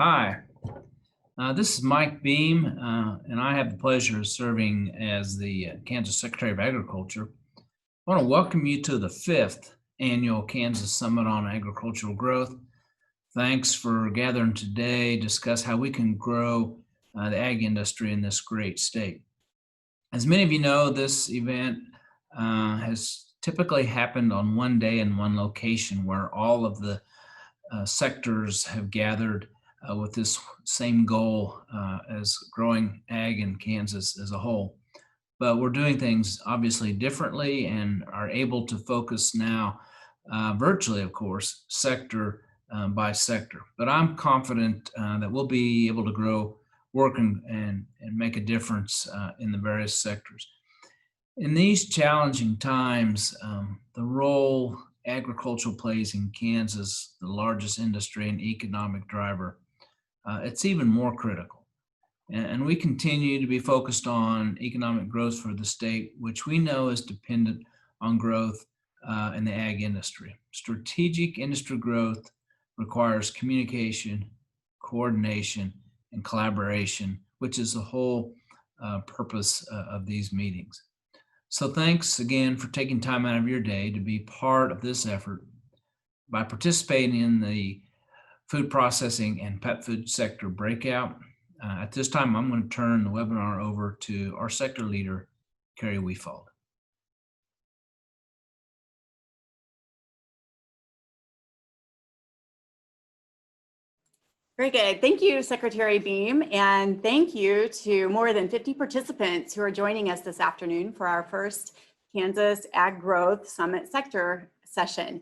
Hi, this is Mike Beam, and I have the pleasure of serving as the Kansas Secretary of Agriculture. I want to welcome you to the fifth annual Kansas Summit on Agricultural Growth. Thanks for gathering today to discuss how we can grow the ag industry in this great state. As many of you know, this event has typically happened on one day in one location where all of the sectors have gathered with this same goal as growing ag in Kansas as a whole. But we're doing things obviously differently and are able to focus now virtually, of course, sector by sector. But I'm confident that we'll be able to grow, work, and make a difference in the various sectors. In these challenging times, the role agriculture plays in Kansas, the largest industry and economic driver, it's even more critical. And we continue to be focused on economic growth for the state, which we know is dependent on growth in the ag industry. Strategic industry growth requires communication, coordination, and collaboration, which is the whole purpose of these meetings. So thanks again for taking time out of your day to be part of this effort by participating in the food processing and pet food sector breakout. At this time, I'm going to turn the webinar over to our sector leader, Carrie Weefald. Very good. Thank you, Secretary Beam, and thank you to more than 50 participants who are joining us this afternoon for our first Kansas Ag Growth Summit Sector session.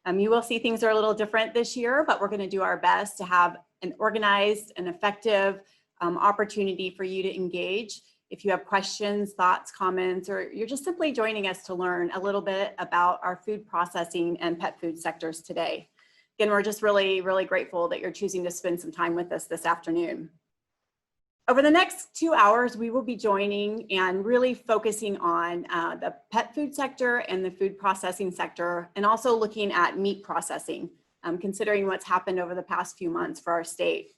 You will see things are a little different this year, but we're going to do our best to have an organized and effective opportunity for you to engage. If you have questions, thoughts, comments, or you're just simply joining us to learn a little bit about our food processing and pet food sectors today. Again, we're just really grateful that you're choosing to spend some time with us this afternoon. Over the next 2 hours, we will be joining and really focusing on the pet food sector and the food processing sector, and also looking at meat processing, considering what's happened over the past few months for our state.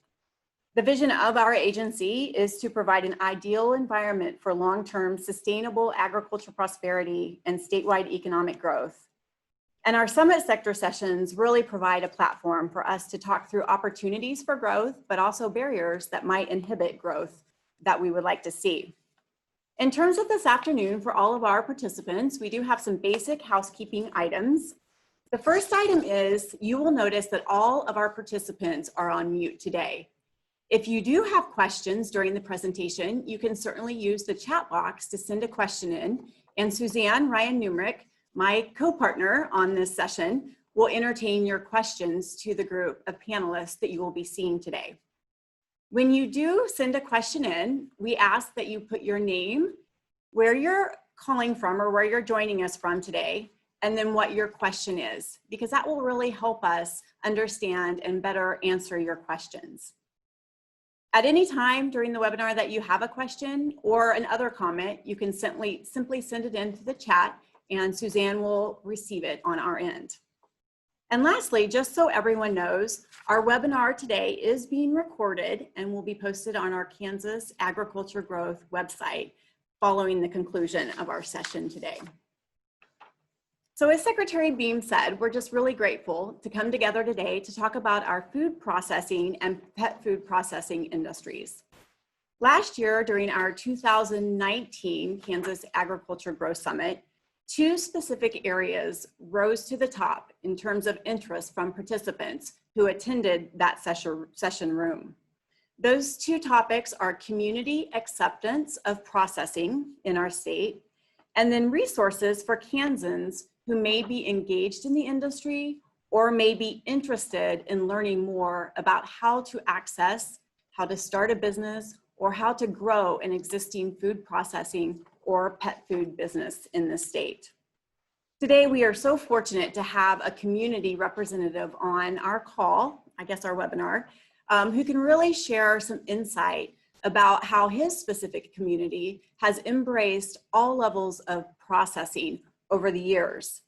The vision of our agency is to provide an ideal environment for long-term sustainable agricultural prosperity and statewide economic growth. And our summit sector sessions really provide a platform for us to talk through opportunities for growth, but also barriers that might inhibit growth that we would like to see. In terms of this afternoon, for all of our participants, we do have some basic housekeeping items. The first item is, you will notice that all of our participants are on mute today. If you do have questions during the presentation, you can certainly use the chat box to send a question in, and Suzanne Ryan-Numerick, my co-partner on this session, will entertain your questions to the group of panelists that you will be seeing today. When you do send a question in, we ask that you put your name, where you're calling from or where you're joining us from today, and then what your question is, because that will really help us understand and better answer your questions. At any time during the webinar that you have a question or another comment, you can simply send it into the chat, and Suzanne will receive it on our end. And lastly, just so everyone knows, our webinar today is being recorded and will be posted on our Kansas Agriculture Growth website following the conclusion of our session today. So as Secretary Beam said, we're just really grateful to come together today to talk about our food processing and pet food processing industries. Last year, during our 2019 Kansas Agriculture Growth Summit, 2 specific areas rose to the top in terms of interest from participants who attended that session room. Those 2 topics are community acceptance of processing in our state, and then resources for Kansans who may be engaged in the industry or may be interested in learning more about how to access, how to start a business, or how to grow an existing food processing or pet food business in the state. Today, we are so fortunate to have a community representative on our call, I guess our webinar, who can really share some insight about how his specific community has embraced all levels of processing over the years.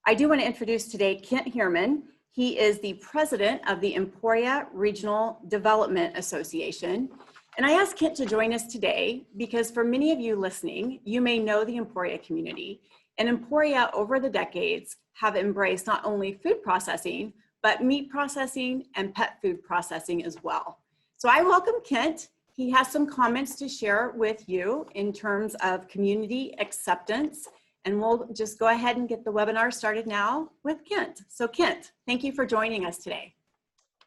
I do want to introduce today Kent Heerman. He is the president of the Emporia Regional Development Association. And I asked Kent to join us today because for many of you listening, you may know the Emporia community. And Emporia over the decades have embraced not only food processing, but meat processing and pet food processing as well. So I welcome Kent. He has some comments to share with you in terms of community acceptance. And we'll just go ahead and get the webinar started now with Kent. So Kent, thank you for joining us today.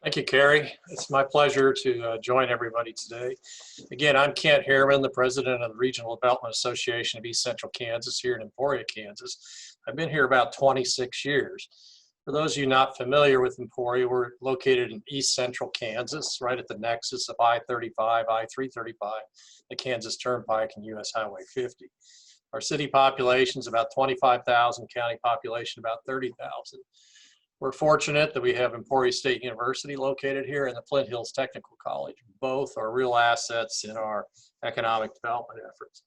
Thank you, Carrie. It's my pleasure to join everybody today. Again, I'm Kent Harriman, the president of the Regional Development Association of East Central Kansas here in Emporia, Kansas. I've been here about 26 years. For those of you not familiar with Emporia, we're located in East Central Kansas, right at the nexus of I-35, I-335, the Kansas Turnpike and US Highway 50. Our city population is about 25,000, county population about 30,000. We're fortunate that we have Emporia State University located here and the Flint Hills Technical College. Both are real assets in our economic development efforts.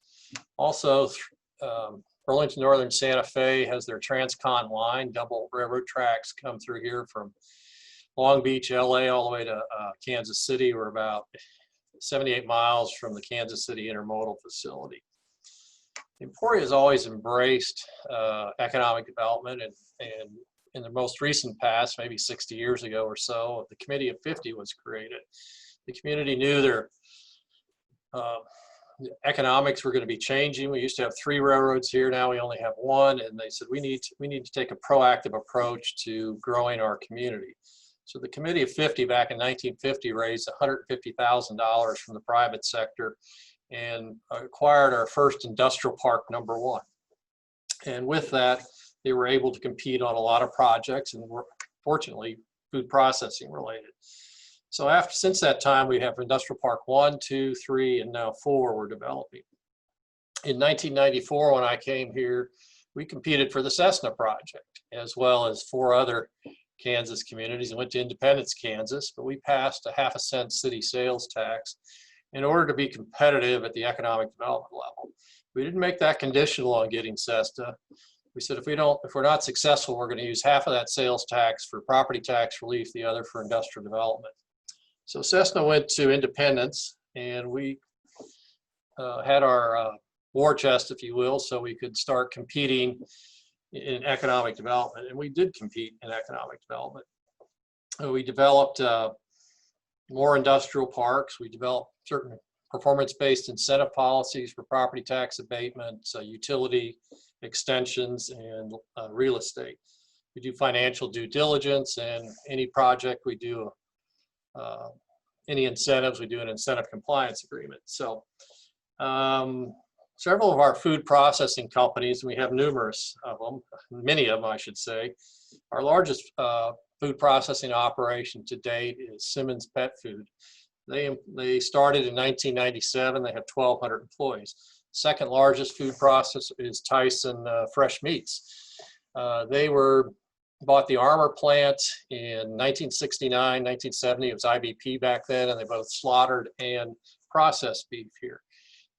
Also, Burlington Northern Santa Fe has their Transcon line, double railroad tracks come through here from Long Beach, LA, all the way to Kansas City. We're about 78 miles from the Kansas City Intermodal Facility. Emporia has always embraced economic development, and in the most recent past, maybe 60 years ago or so, the Committee of 50 was created. The community knew their economics were going to be changing. We used to have 3 railroads here, now we only have 1, and they said we need to take a proactive approach to growing our community. So the Committee of 50 back in 1950 raised $150,000 from the private sector and acquired our first industrial park, number 1. And with that, they were able to compete on a lot of projects and were fortunately food processing related. So since that time, we have Industrial Park 1, 2, 3, and now 4 we're developing. In 1994, when I came here, we competed for the Cessna project, as well as 4 other Kansas communities, and went to Independence, Kansas, but we passed a ½ city sales tax in order to be competitive at the economic development level. We didn't make that conditional on getting Cessna. We said if we're not successful, we're going to use half of that sales tax for property tax relief, the other for industrial development. So Cessna went to Independence, and we had our war chest, if you will, so we could start competing in economic development. And we did compete in economic development. We developed more industrial parks. We developed certain performance-based incentive policies for property tax abatements, utility extensions, and real estate. We do financial due diligence, and any project we do, any incentives, we do an incentive compliance agreement. So several of our food processing companies, and we have numerous of them, many of them I should say, our largest food processing operation to date is Simmons Pet Food. They started in 1997. They have 1,200 employees. Second largest food processor is Tyson Fresh Meats. They bought the Armour plant in 1969, 1970. It was IBP back then, and they both slaughtered and processed beef here.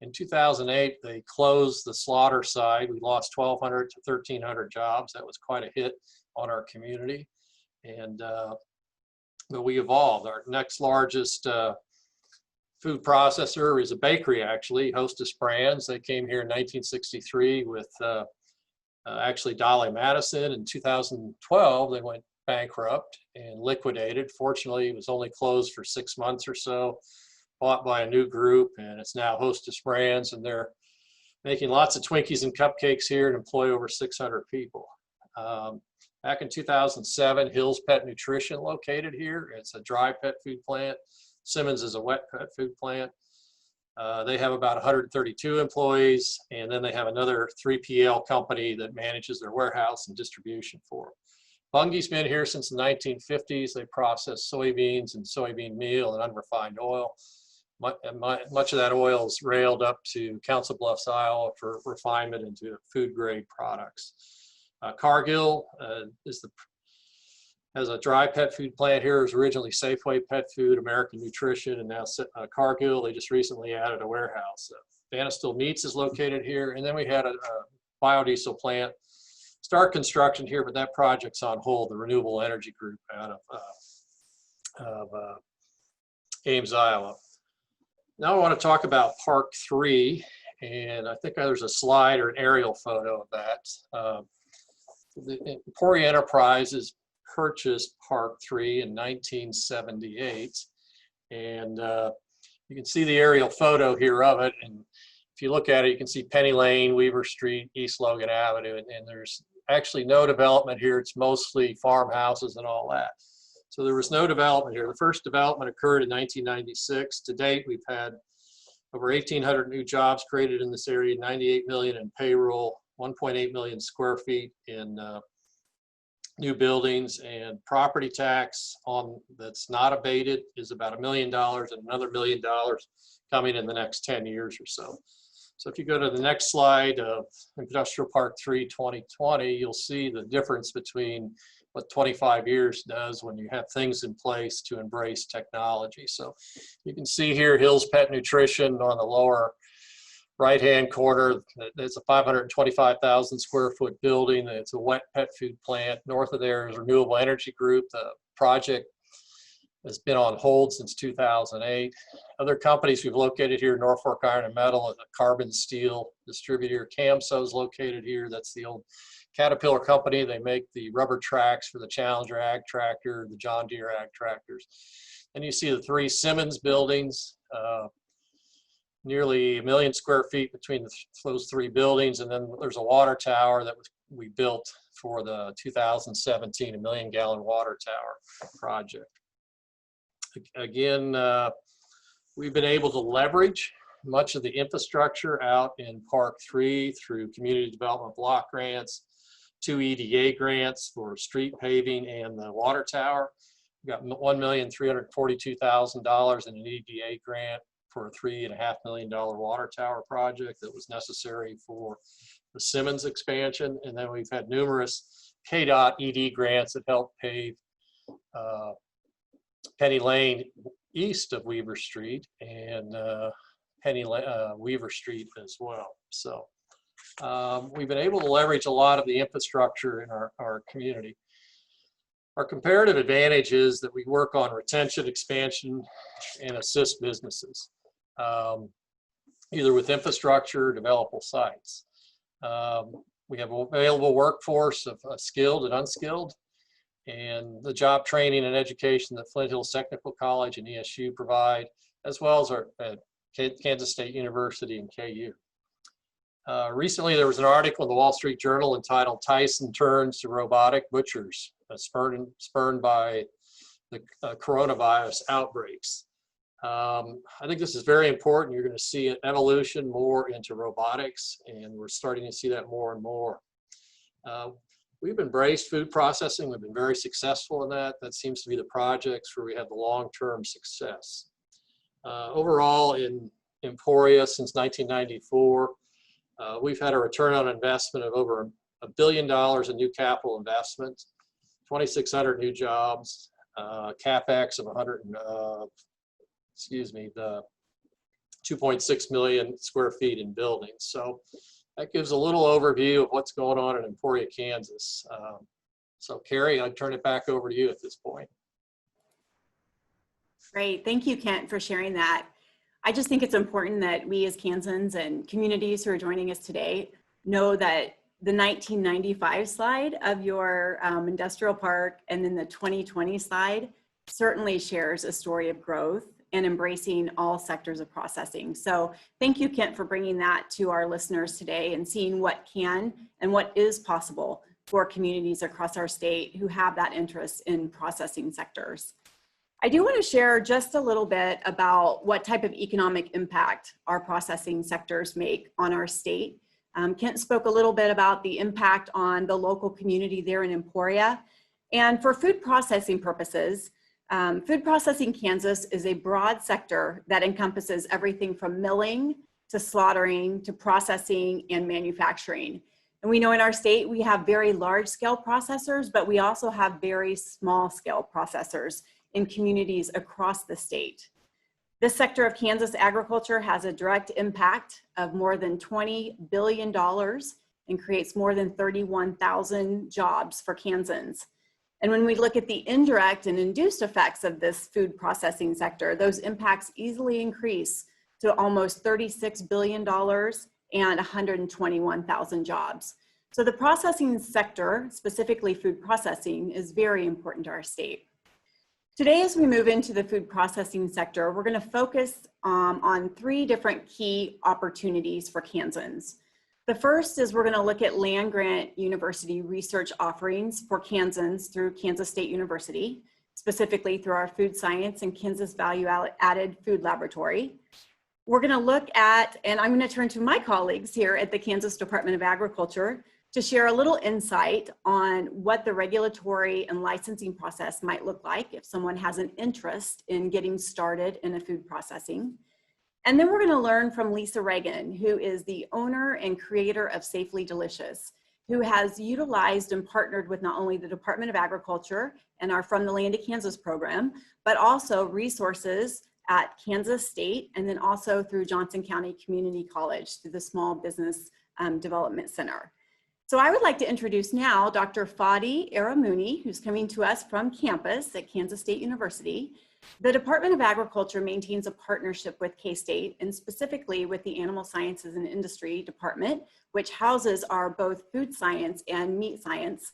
In 2008, they closed the slaughter side. We lost 1,200 to 1,300 jobs. That was quite a hit on our community. And but we evolved. Our next largest food processor is a bakery, actually, Hostess Brands. They came here in 1963 with actually Dolly Madison. In 2012, they went bankrupt and liquidated. Fortunately, it was only closed for 6 months or so, bought by a new group, and it's now Hostess Brands, and they're making lots of Twinkies and cupcakes here and employ over 600 people. Back in 2007, Hills Pet Nutrition located here. It's a dry pet food plant. Simmons is a wet pet food plant. They have about 132 employees, and then they have another 3PL company that manages their warehouse and distribution for them. Bunge's been here since the 1950s. They process soybeans and soybean meal and unrefined oil. Much of that oil is railed up to Council Bluffs, Iowa for refinement into food grade products. Cargill has a dry pet food plant here. It was originally Safeway Pet Food, American Nutrition, and now Cargill. They just recently added a warehouse. Bannistill Meats is located here, and then we had a biodiesel plant start construction here, but that project's on hold, the renewable energy group out of Ames, Iowa. Now I want to talk about Park 3, and I think there's a slide or an aerial photo of that. The Emporia Enterprises purchased Park 3 in 1978, and you can see the aerial photo here of it. And if you look at it, you can see Penny Lane, Weaver Street, East Logan Avenue, and there's actually no development here. It's mostly farmhouses and all that. So there was no development here. The first development occurred in 1996. To date, we've had over 1,800 new jobs created in this area, 98 million in payroll, 1.8 million square feet in new buildings, and property tax on that's not abated is about $1 million, and another $1 million coming in the next 10 years or so. So if you go to the next slide of Industrial Park 3 2020, you'll see the difference between what 25 years does when you have things in place to embrace technology. So you can see here Hill's Pet Nutrition on the lower right-hand corner. It's a 525,000 square foot building. It's a wet pet food plant. North of there is Renewable Energy Group. The project has been on hold since 2008. Other companies we've located here, Norfolk Iron and Metal, a carbon steel distributor. CAMSO is located here. That's the old Caterpillar company. They make the rubber tracks for the Challenger Ag tractor, the John Deere Ag tractors. And you see the 3 Simmons buildings, nearly 1 million square feet between those 3 buildings. And then there's a water tower that we built for the 2017 1 million gallon water tower project. Again, we've been able to leverage much of the infrastructure out in Park 3 through community development block grants, 2 EDA grants for street paving and the water tower. We got $1,342,000 in an EDA grant for a $3.5 million water tower project that was necessary for the Simmons expansion. And then we've had numerous KDOT ED grants that help pave Penny Lane east of Weaver Street and Weaver Street as well. So we've been able to leverage a lot of the infrastructure in our community. Our comparative advantage is that we work on retention, expansion, and assist businesses, either with infrastructure or developable sites. We have an available workforce of skilled and unskilled, and the job training and education that Flint Hills Technical College and ESU provide, as well as our Kansas State University and KU. Recently, there was an article in the Wall Street Journal entitled "Tyson Turns to Robotic Butchers," spurned by the coronavirus outbreaks. I think this is very important. You're going to see an evolution more into robotics, and we're starting to see that more and more. We've embraced food processing. We've been very successful in that. That seems to be the projects where we have the long-term success. Overall, in Emporia since 1994, we've had a return on investment of over $1 billion in new capital investment, 2,600 new jobs, CapEx of 2.6 million square feet in buildings. So that gives a little overview of what's going on in Emporia, Kansas. So Carrie, I'd turn it back over to you at this point. Great, thank you, Kent, for sharing that. I just think it's important that we as Kansans and communities who are joining us today know that the 1995 slide of your industrial park and then the 2020 slide certainly shares a story of growth and embracing all sectors of processing. So thank you, Kent, for bringing that to our listeners today and seeing what can and what is possible for communities across our state who have that interest in processing sectors. I do want to share just a little bit about what type of economic impact our processing sectors make on our state. Kent spoke a little bit about the impact on the local community there in Emporia. And for food processing purposes, Food Processing Kansas is a broad sector that encompasses everything from milling to slaughtering to processing and manufacturing. And we know in our state we have very large scale processors, but we also have very small scale processors in communities across the state. This sector of Kansas agriculture has a direct impact of more than $20 billion and creates more than 31,000 jobs for Kansans. And when we look at the indirect and induced effects of this food processing sector, those impacts easily increase to almost $36 billion and 121,000 jobs. So the processing sector, specifically food processing, is very important to our state. Today, as we move into the food processing sector, we're going to focus on three different key opportunities for Kansans. The first is we're going to look at land-grant university research offerings for Kansans through Kansas State University, specifically through our food science and Kansas value-added food laboratory. We're going to look at, and I'm going to turn to my colleagues here at the Kansas Department of Agriculture to share a little insight on what the regulatory and licensing process might look like if someone has an interest in getting started in a food processing. And then we're going to learn from Lisa Reagan, who is the owner and creator of Safely Delicious, who has utilized and partnered with not only the Department of Agriculture and our From the Land of Kansas program, but also resources at Kansas State, and then also through Johnson County Community College through the Small Business Development Center. So I would like to introduce now Dr. Fadi Aramouni, who's coming to us from campus at Kansas State University. The Department of Agriculture maintains a partnership with K-State and specifically with the Animal Sciences and Industry Department, which houses our both food science and meat science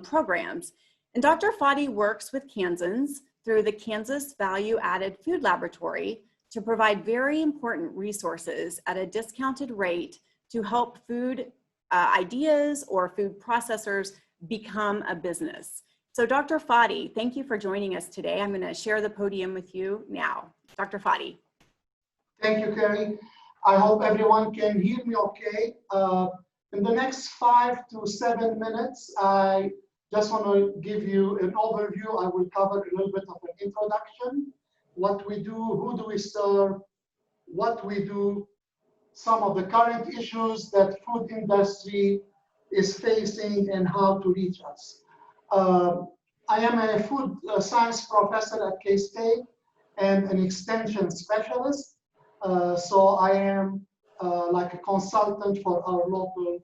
programs. And Dr. Fadi works with Kansans through the Kansas Value-Added Food Laboratory to provide very important resources at a discounted rate to help food ideas or food processors become a business. So Dr. Fadi, thank you for joining us today. I'm going to share the podium with you now. Dr. Fadi. Thank you, Carrie. I hope everyone can hear me okay. In the next 5 to 7 minutes, I just want to give you an overview. I will cover a little bit of an introduction, what we do, who do we serve, what we do, some of the current issues that food industry is facing and how to reach us. I am a food science professor at K-State and an extension specialist. So I am like a consultant for our local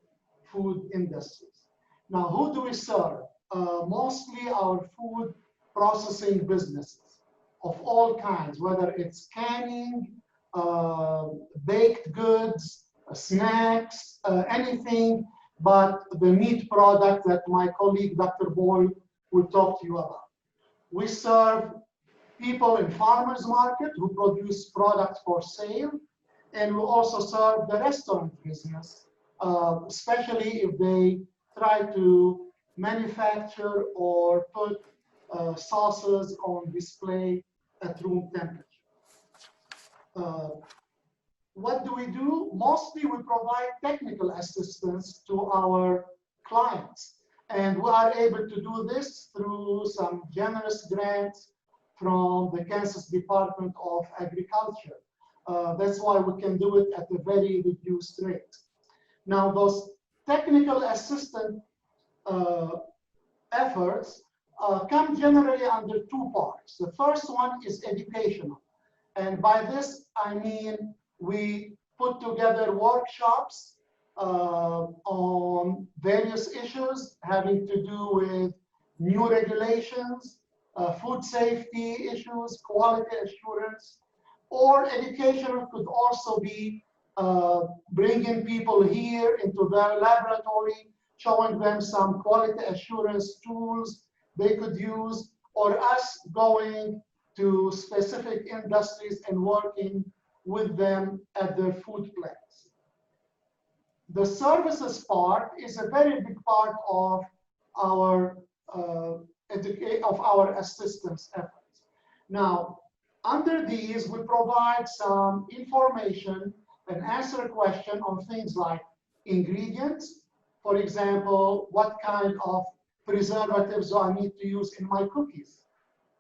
food industries. Now, who do we serve? Mostly our food processing businesses of all kinds, whether it's canning, baked goods, snacks, anything but the meat product that my colleague, Dr. Boyle, will talk to you about. We serve people in farmers market who produce products for sale, and we also serve the restaurant business, especially if they try to manufacture or put sauces on display at room temperature. What do we do? Mostly we provide technical assistance to our clients. And we are able to do this through some generous grants from the Kansas Department of Agriculture. That's why we can do it at a very reduced rate. Now, those technical assistance efforts come generally under two parts. The first one is educational. And by this, I mean we put together workshops on various issues having to do with new regulations, food safety issues, quality assurance, or educational could also be bringing people here into their laboratory, showing them some quality assurance tools they could use, or us going to specific industries and working with them at their food plants. The services part is a very big part of our assistance efforts. Now, under these, we provide some information and answer a question on things like ingredients. For example, what kind of preservatives do I need to use in my cookies?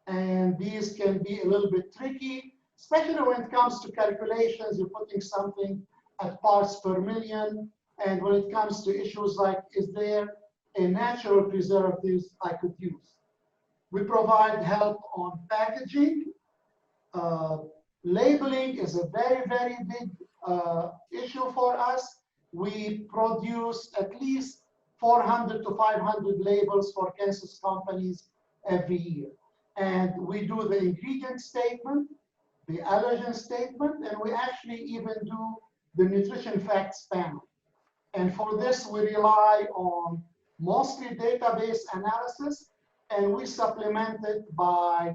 And these can be a little bit tricky, especially when it comes to calculations. You're putting something at parts per million. And when it comes to issues like, is there a natural preservative I could use? We provide help on packaging. Labeling is a very, very big issue for us. we produce at least 400 to 500 labels for Kansas companies every year. And we do the ingredient statement, the allergen statement, and we actually even do the nutrition facts panel. And for this, we rely on mostly database analysis, and we supplement it by,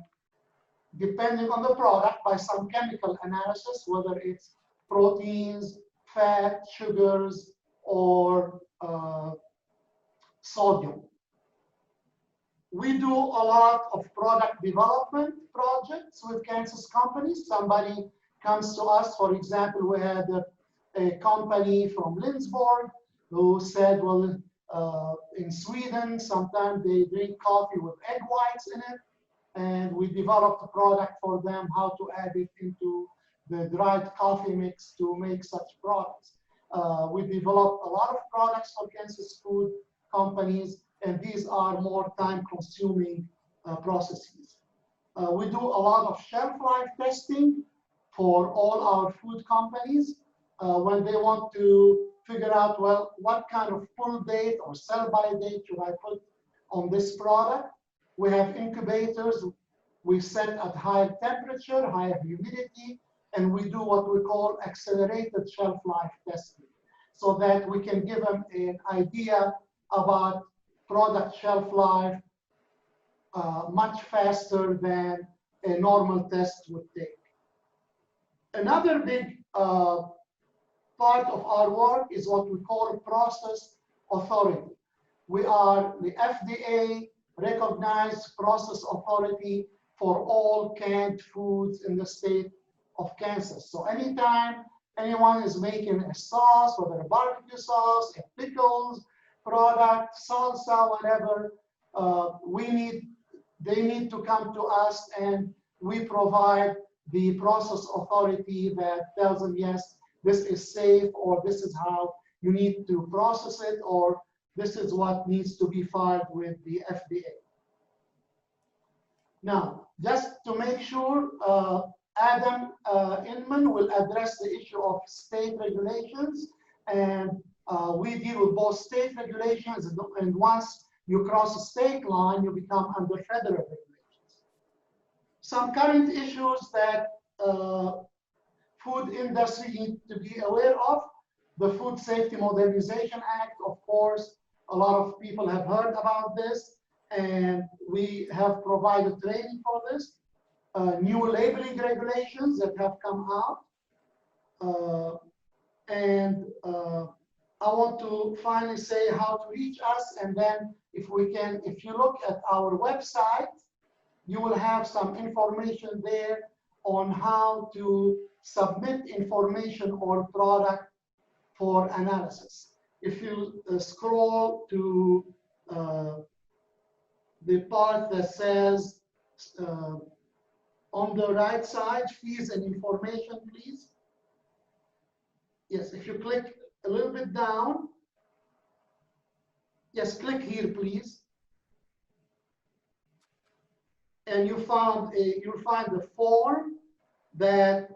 depending on the product, by some chemical analysis, whether it's proteins, fat, sugars, or sodium. We do a lot of product development projects with Kansas companies. Somebody comes to us, for example, we had a company from Lindsborg who said, well, in Sweden, sometimes they drink coffee with egg whites in it. And we developed a product for them, how to add it into the dried coffee mix to make such products. We developed a lot of products for Kansas food companies, and these are more time-consuming processes. We do a lot of shelf life testing for all our food companies when they want to figure out, well, what kind of pull date or sell-by date should I put on this product? We have incubators we set at higher temperature, higher humidity, and we do what we call accelerated shelf life testing, so that we can give them an idea about product shelf life much faster than a normal test would take. Another big part of our work is what we call process authority. We are the FDA recognized process authority for all canned foods in the state of Kansas. So anytime anyone is making a sauce, whether a barbecue sauce, a pickles product, salsa, whatever, they need to come to us, and we provide the process authority that tells them, yes, this is safe, or this is how you need to process it, or this is what needs to be filed with the FDA. Now, just to make sure, Adam Inman will address the issue of state regulations, and we deal with both state regulations, and once you cross a state line, you become under federal regulations. Some current issues that food industry need to be aware of: the Food Safety Modernization Act. Of course, a lot of people have heard about this, and we have provided training for this. New labeling regulations that have come out. I want to finally say how to reach us, and then if you look at our website, you will have some information there on how to submit information or product for analysis. If you scroll to the part that says on the right side, fees and information, please. Yes, if you click a little bit down. Yes, click here, please. And you'll find a form that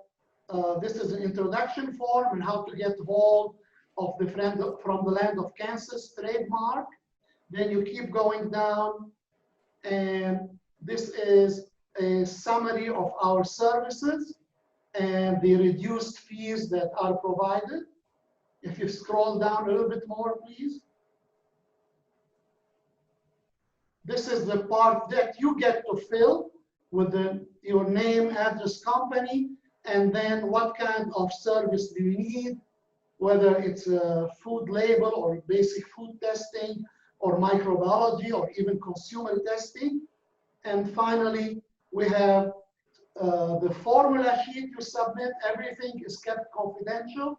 this is an introduction form and how to get hold of the From the Land of Kansas trademark. Then you keep going down, and this is a summary of our services and the reduced fees that are provided. If you scroll down a little bit more, please. This is the part that you get to fill with your name, address, company, and then what kind of service do you need, whether it's a food label or basic food testing or microbiology or even consumer testing. And finally, we have the formula sheet to submit. Everything is kept confidential.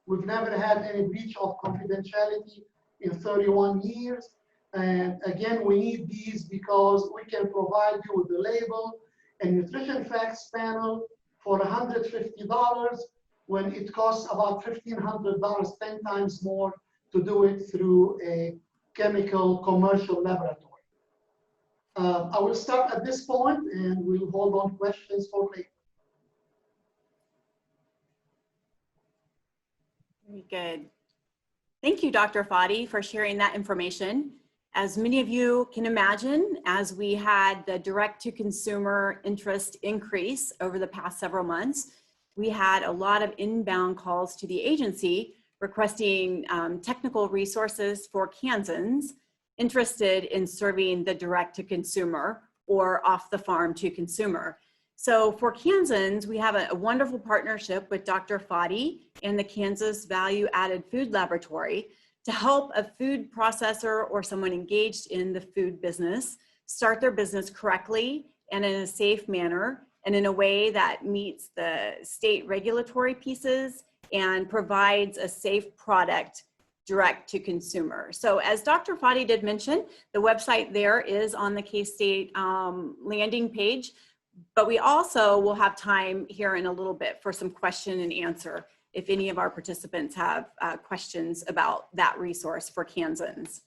We've never had any breach of confidentiality in 31 years. And again, we need these because we can provide you with the label and nutrition facts panel for $150 when it costs about $1,500, 10 times more to do it through a chemical commercial laboratory. I will stop at this point, and we'll hold on questions for later. Very good. Thank you, Dr. Fadi, for sharing that information. As many of you can imagine, as we had the direct-to-consumer interest increase over the past several months, we had a lot of inbound calls to the agency requesting technical resources for Kansans interested in serving the direct-to-consumer or off-the-farm to consumer. So for Kansans, we have a wonderful partnership with Dr. Fadi and the Kansas Value Added Food Laboratory to help a food processor or someone engaged in the food business start their business correctly and in a safe manner and in a way that meets the state regulatory pieces and provides a safe product direct to consumer. So as Dr. Fadi did mention, the website there is on the K-State landing page, but we also will have time here in a little bit for some question and answer if any of our participants have questions about that resource for Kansans.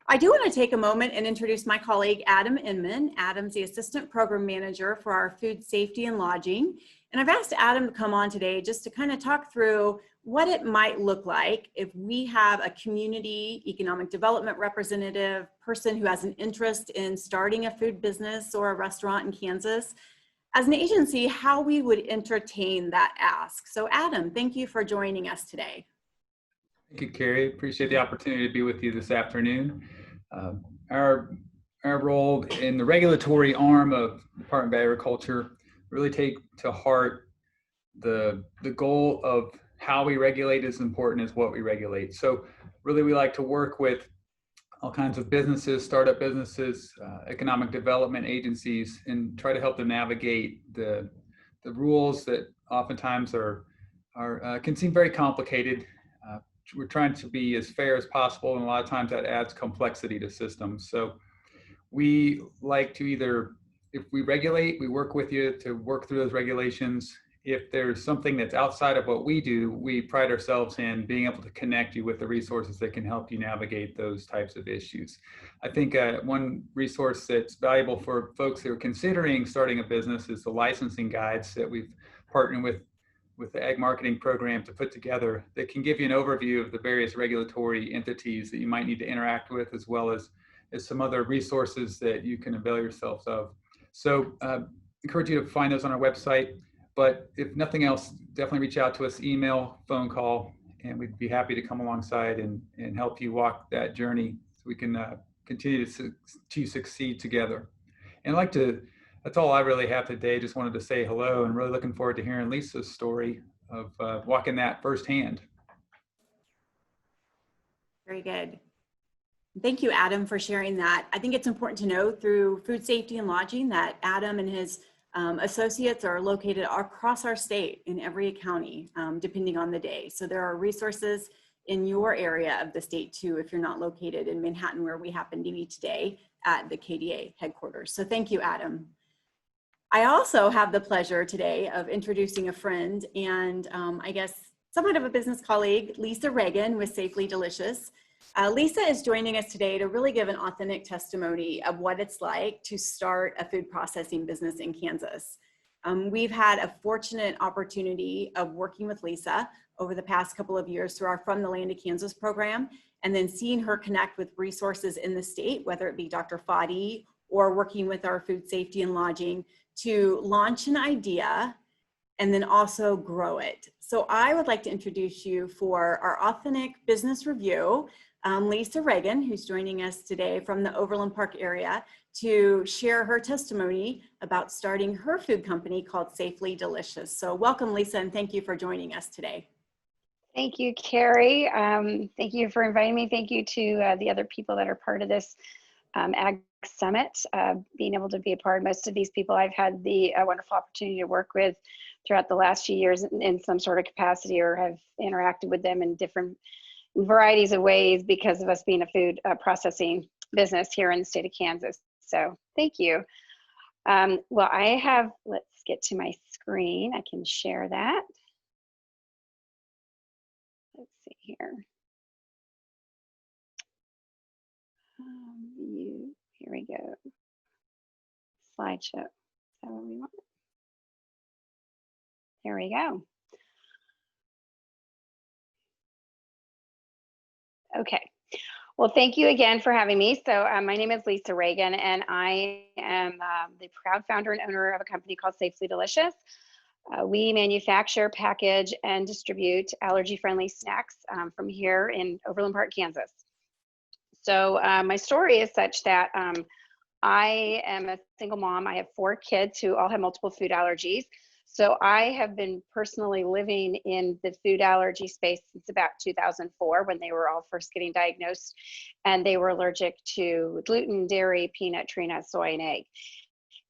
I do want to take a moment and introduce my colleague, Adam Inman. Adam's the Assistant Program Manager for our Food Safety and Lodging. And I've asked Adam to come on today just to kind of talk through what it might look like if we have a community economic development representative, person who has an interest in starting a food business or a restaurant in Kansas. As an agency, how we would entertain that ask. So Adam, thank you for joining us today. Thank you, Carrie. Appreciate the opportunity to be with you this afternoon. Our role in the regulatory arm of the Department of Agriculture really take to heart the goal of how we regulate is important as what we regulate. So really we like to work with all kinds of businesses, startup businesses, economic development agencies, and try to help them navigate the rules that oftentimes can seem very complicated. We're trying to be as fair as possible, and a lot of times that adds complexity to systems. So we like to either, if we regulate, we work with you to work through those regulations. If there's something that's outside of what we do, we pride ourselves in being able to connect you with the resources that can help you navigate those types of issues. I think one resource that's valuable for folks who are considering starting a business is the licensing guides that we've partnered with the Ag Marketing Program to put together that can give you an overview of the various regulatory entities that you might need to interact with, as well as some other resources that you can avail yourselves of. So encourage you to find those on our website, but if nothing else, definitely reach out to us, email, phone call, and we'd be happy to come alongside and help you walk that journey so we can continue to succeed together. And that's all I really have today. Just wanted to say hello and really looking forward to hearing Lisa's story of walking that firsthand. Very good. Thank you, Adam, for sharing that. I think it's important to know through Food Safety and Lodging that Adam and his associates are located across our state in every county, depending on the day. So there are resources in your area of the state too, if you're not located in Manhattan, where we happen to be today at the KDA headquarters. So thank you, Adam. I also have the pleasure today of introducing a friend and I guess somewhat of a business colleague, Lisa Reagan with Safely Delicious. Lisa is joining us today to really give an authentic testimony of what it's like to start a food processing business in Kansas. We've had a fortunate opportunity of working with Lisa over the past couple of years through our From the Land of Kansas program, and then seeing her connect with resources in the state, whether it be Dr. Fadi or working with our Food Safety and Lodging to launch an idea and then also grow it. So I would like to introduce you for our authentic business review, Lisa Reagan, who's joining us today from the Overland Park area to share her testimony about starting her food company called Safely Delicious. So welcome, Lisa, and thank you for joining us today. Thank you, Carrie. Thank you for inviting me. Thank you to the other people that are part of this Ag Summit, being able to be a part. Most of these people I've had the wonderful opportunity to work with throughout the last few years in some sort of capacity, or have interacted with them in different varieties of ways because of us being a food processing business here in the state of Kansas. So thank you. Well, let's get to my screen. I can share that. Let's see here. View. Here we go. Slideshow. Is that what we want? There we go. Okay. Well, thank you again for having me. So my name is Lisa Reagan, and I am the proud founder and owner of a company called Safely Delicious. We manufacture, package, and distribute allergy-friendly snacks from here in Overland Park, Kansas. So my story is such that I am a single mom. I have 4 kids who all have multiple food allergies. So I have been personally living in the food allergy space since about 2004 when they were all first getting diagnosed, and they were allergic to gluten, dairy, peanut, tree nut, soy, and egg.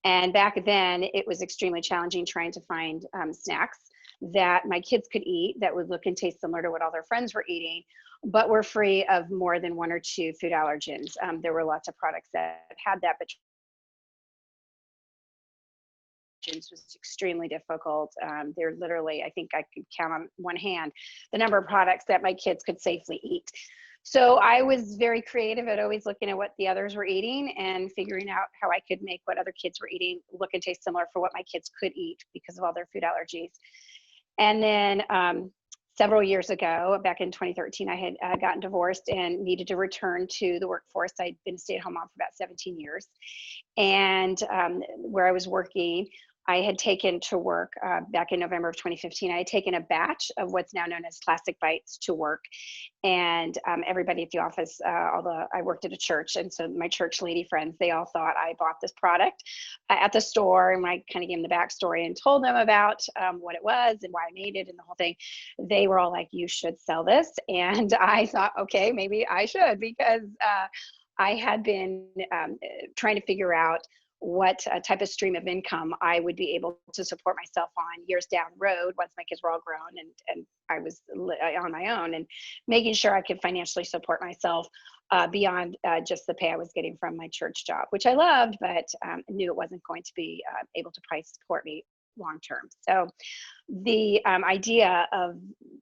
And back then it was extremely challenging trying to find snacks that my kids could eat that would look and taste similar to what all their friends were eating, but were free of more than 1 or 2 food allergens. There were lots of products that had that, but was extremely difficult. They're literally, I think I could count on one hand the number of products that my kids could safely eat. So I was very creative at always looking at what the others were eating and figuring out how I could make what other kids were eating look and taste similar for what my kids could eat because of all their food allergies. And then several years ago, back in 2013, I had gotten divorced and needed to return to the workforce. I'd been a stay-at-home mom for about 17 years. And where I was working, I had taken to work back in November of 2015. I had taken a batch of what's now known as classic bites to work. And everybody at the office, although I worked at a church, and so my church lady friends, they all thought I bought this product at the store. And when I kind of gave them the backstory and told them about what it was and why I made it and the whole thing, they were all like, you should sell this. And I thought, okay, maybe I should, because I had been trying to figure out what type of stream of income I would be able to support myself on years down the road once my kids were all grown and I was on my own, and making sure I could financially support myself beyond just the pay I was getting from my church job, which I loved, but knew it wasn't going to be able to probably support me long term. So the idea of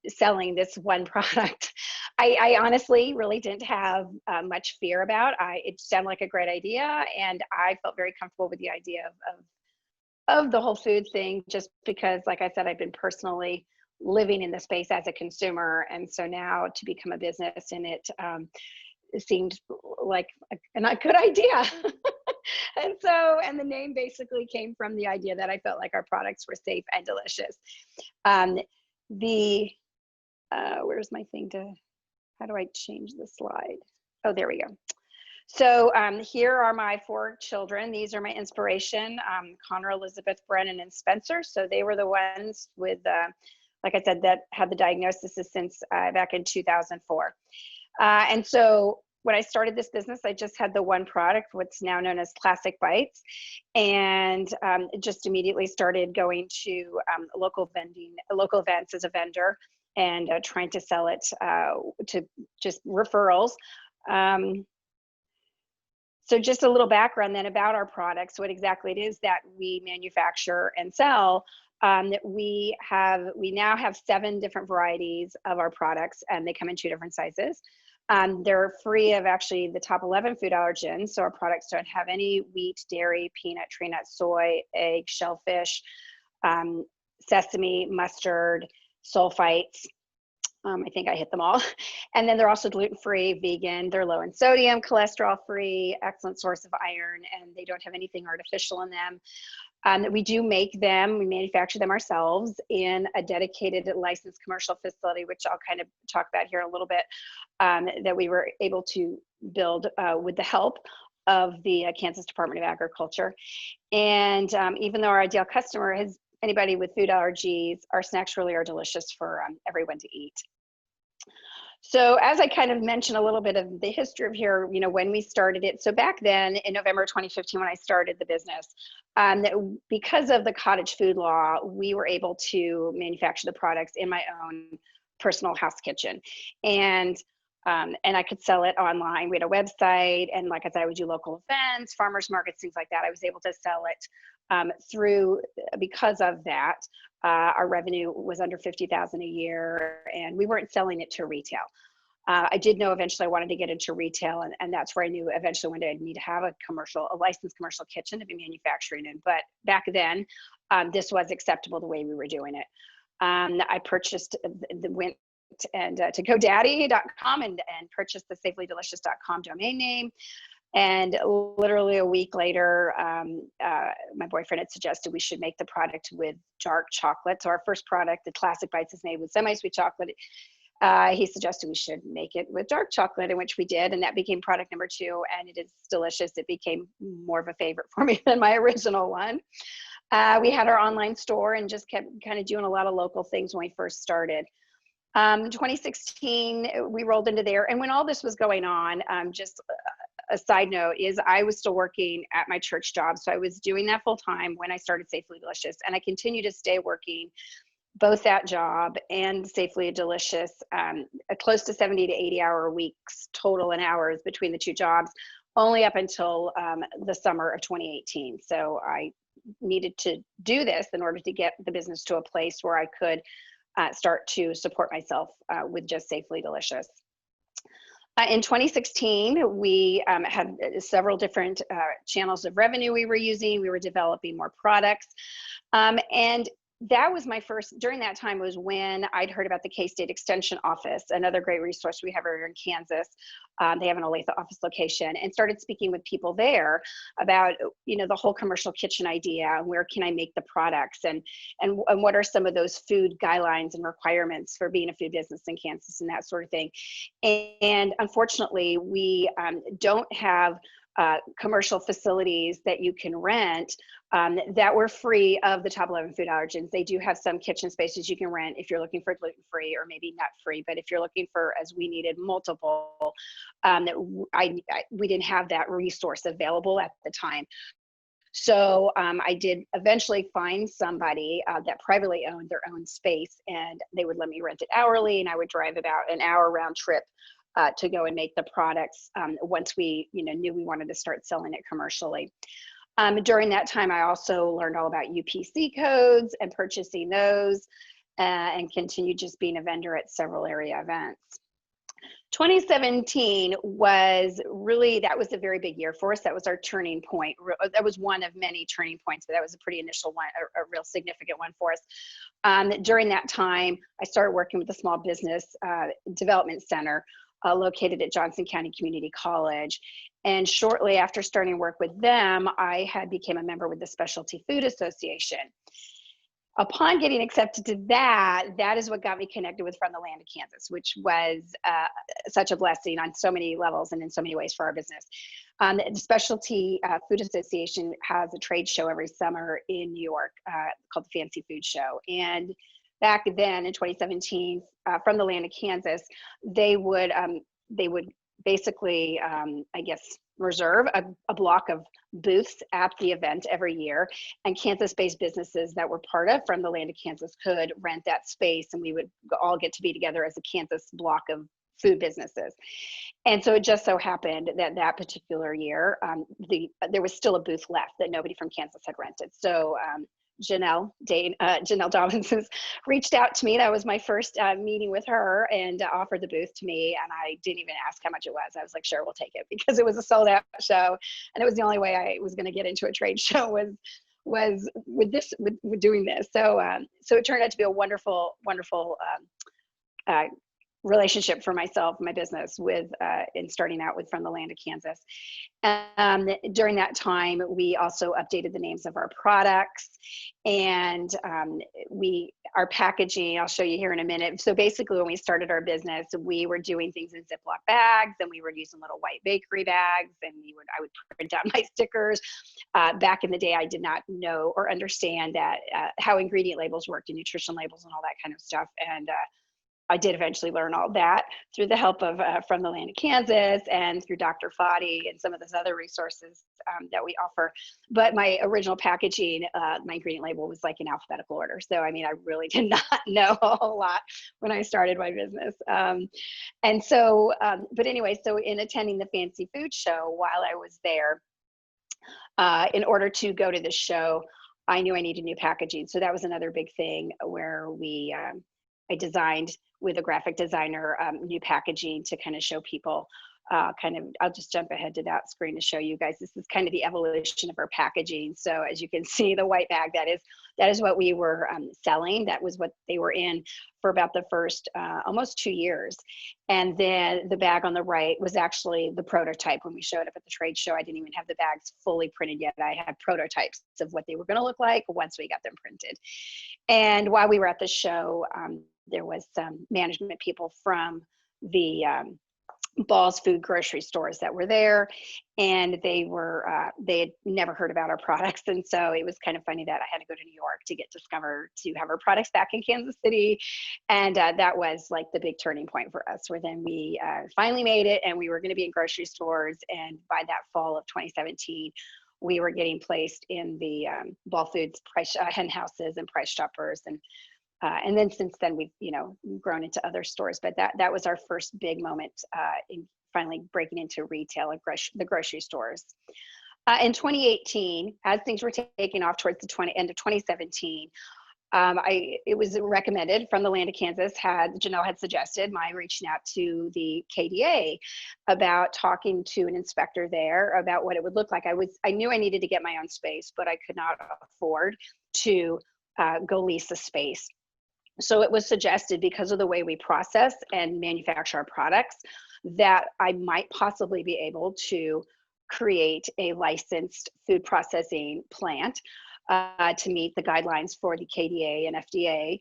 selling this one product, I honestly really didn't have much fear about. It sounded like a great idea, and I felt very comfortable with the idea of the whole food thing, just because, like I said, I've been personally living in the space as a consumer, and so now to become a business in it, it seemed like a good idea. And the name basically came from the idea that I felt like our products were safe and delicious. Where's my thing how do I change the slide? Oh, there we go. So here are my 4 children. These are my inspiration, Connor, Elizabeth, Brennan, and Spencer. So they were the ones with, like I said, that had the diagnosis since back in 2004. And so when I started this business, I just had the one product, what's now known as Classic Bites, and just immediately started going to local events as a vendor and trying to sell it to just referrals. So just a little background then about our products, what exactly it is that we manufacture and sell. We now have 7 different varieties of our products, and they come in 2 different sizes. They're free of actually the top 11 food allergens. So our products don't have any wheat, dairy, peanut, tree nut, soy, egg, shellfish, sesame, mustard, sulfites. I think I hit them all. And then they're also gluten-free, vegan. They're low in sodium, cholesterol-free, excellent source of iron, and they don't have anything artificial in them. We do make them, we manufacture them ourselves in a dedicated licensed commercial facility, which I'll kind of talk about here in a little bit, that we were able to build with the help of the Kansas Department of Agriculture. And even though our ideal customer is anybody with food allergies, our snacks really are delicious for everyone to eat. So as I kind of mentioned a little bit of the history of here, when we started it. So back then in November 2015, when I started the business, because of the cottage food law, we were able to manufacture the products in my own personal house kitchen. And I could sell it online. We had a website, and like I said, I would do local events, farmers markets, things like that. I was able to sell it because of that. Our revenue was under $50,000 a year, and we weren't selling it to retail. I did know eventually I wanted to get into retail, and that's where I knew eventually one day I'd need to have a licensed commercial kitchen to be manufacturing in. But back then, this was acceptable the way we were doing it. I purchased, went and to GoDaddy.com and purchase the safelydelicious.com domain name. And literally a week later, my boyfriend had suggested we should make the product with dark chocolate. So our first product, the Classic Bites, is made with semi-sweet chocolate. He suggested we should make it with dark chocolate, in which we did, and that became product number 2, and it is delicious. It became more of a favorite for me than my original one. We had our online store and just kept kind of doing a lot of local things when we first started. 2016, we rolled into there, and when all this was going on, just a side note is I was still working at my church job, so I was doing that full time when I started Safely Delicious, and I continue to stay working both that job and Safely Delicious, close to 70 to 80 hour weeks total in hours between the two jobs, only up until the summer of 2018. So I needed to do this in order to get the business to a place where I could start to support myself with just Safely Delicious. In 2016, we had several different channels of revenue we were using. We were developing more products. And that was my first, during that time was when I'd heard about the K-State Extension Office, another great resource we have here in Kansas. They have an Olathe office location, and started speaking with people there about, the whole commercial kitchen idea, and where can I make the products, and what are some of those food guidelines and requirements for being a food business in Kansas and that sort of thing. And unfortunately, we don't have commercial facilities that you can rent that were free of the top 11 food allergens. They do have some kitchen spaces you can rent if you're looking for gluten-free or maybe nut-free, but if you're looking for, as we needed, multiple, we didn't have that resource available at the time. So I did eventually find somebody that privately owned their own space, and they would let me rent it hourly, and I would drive about an hour round trip to go and make the products once we knew we wanted to start selling it commercially. During that time, I also learned all about UPC codes and purchasing those, and continued just being a vendor at several area events. 2017 was really, that was a very big year for us. That was our turning point. That was one of many turning points, but that was a pretty initial one, a real significant one for us. During that time, I started working with the Small Business Development Center located at Johnson County Community College. And shortly after starting work with them, I had become a member with the Specialty Food Association. Upon getting accepted to that is what got me connected with From the Land of Kansas, which was such a blessing on so many levels and in so many ways for our business. The Specialty Food Association has a trade show every summer in New York called the Fancy Food Show. And back then in 2017, From the Land of Kansas, they would basically, I guess, reserve a block of booths at the event every year, and Kansas-based businesses that were part of From the Land of Kansas could rent that space, and we would all get to be together as a Kansas block of food businesses. And so it just so happened that that particular year, there was still a booth left that nobody from Kansas had rented. So Janelle Dobinson reached out to me. That was my first meeting with her, and offered the booth to me. And I didn't even ask how much it was. I was like, sure, we'll take it, because it was a sold out show. And it was the only way I was going to get into a trade show was with doing this. So it turned out to be a wonderful relationship for myself, my business, with in starting out with From the Land of Kansas. During that time, we also updated the names of our products, and our packaging, I'll show you here in a minute. So basically, when we started our business, we were doing things in Ziploc bags, and we were using little white bakery bags, and I would print out my stickers. Back in the day, I did not know or understand that how ingredient labels worked and nutrition labels and all that kind of stuff. And I did eventually learn all that through the help of From the Land of Kansas and through Dr. Foddy and some of those other resources that we offer. But my original packaging, my ingredient label was like in alphabetical order. So, I mean, I really did not know a whole lot when I started my business. And so, but anyway, so in attending the Fancy Food Show while I was there, in order to go to the show, I knew I needed new packaging. So that was another big thing where I designed with a graphic designer new packaging to kind of show people I'll just jump ahead to that screen to show you guys. This is kind of the evolution of our packaging. So as you can see, the white bag, that is what we were selling. That was what they were in for about the first almost 2 years. And then the bag on the right was actually the prototype. When we showed up at the trade show, I didn't even have the bags fully printed yet. I had prototypes of what they were going to look like once we got them printed. And while we were at the show, there was some management people from the Ball's food grocery stores that were there, and they had never heard about our products. And so it was kind of funny that I had to go to New York to to have our products back in Kansas City. And that was like the big turning point for us, where then we finally made it, and we were going to be in grocery stores. And by that fall of 2017, we were getting placed in the Ball Foods hen houses and Price Shoppers, and then since then we've grown into other stores. But that was our first big moment in finally breaking into retail and the grocery stores. In 2018, as things were taking off towards the end of 2017, it was recommended from the land of Kansas. Janelle had suggested my reaching out to the KDA about talking to an inspector there about what it would look like. I knew I needed to get my own space, but I could not afford to go lease a space. So it was suggested, because of the way we process and manufacture our products, that I might possibly be able to create a licensed food processing plant to meet the guidelines for the KDA and FDA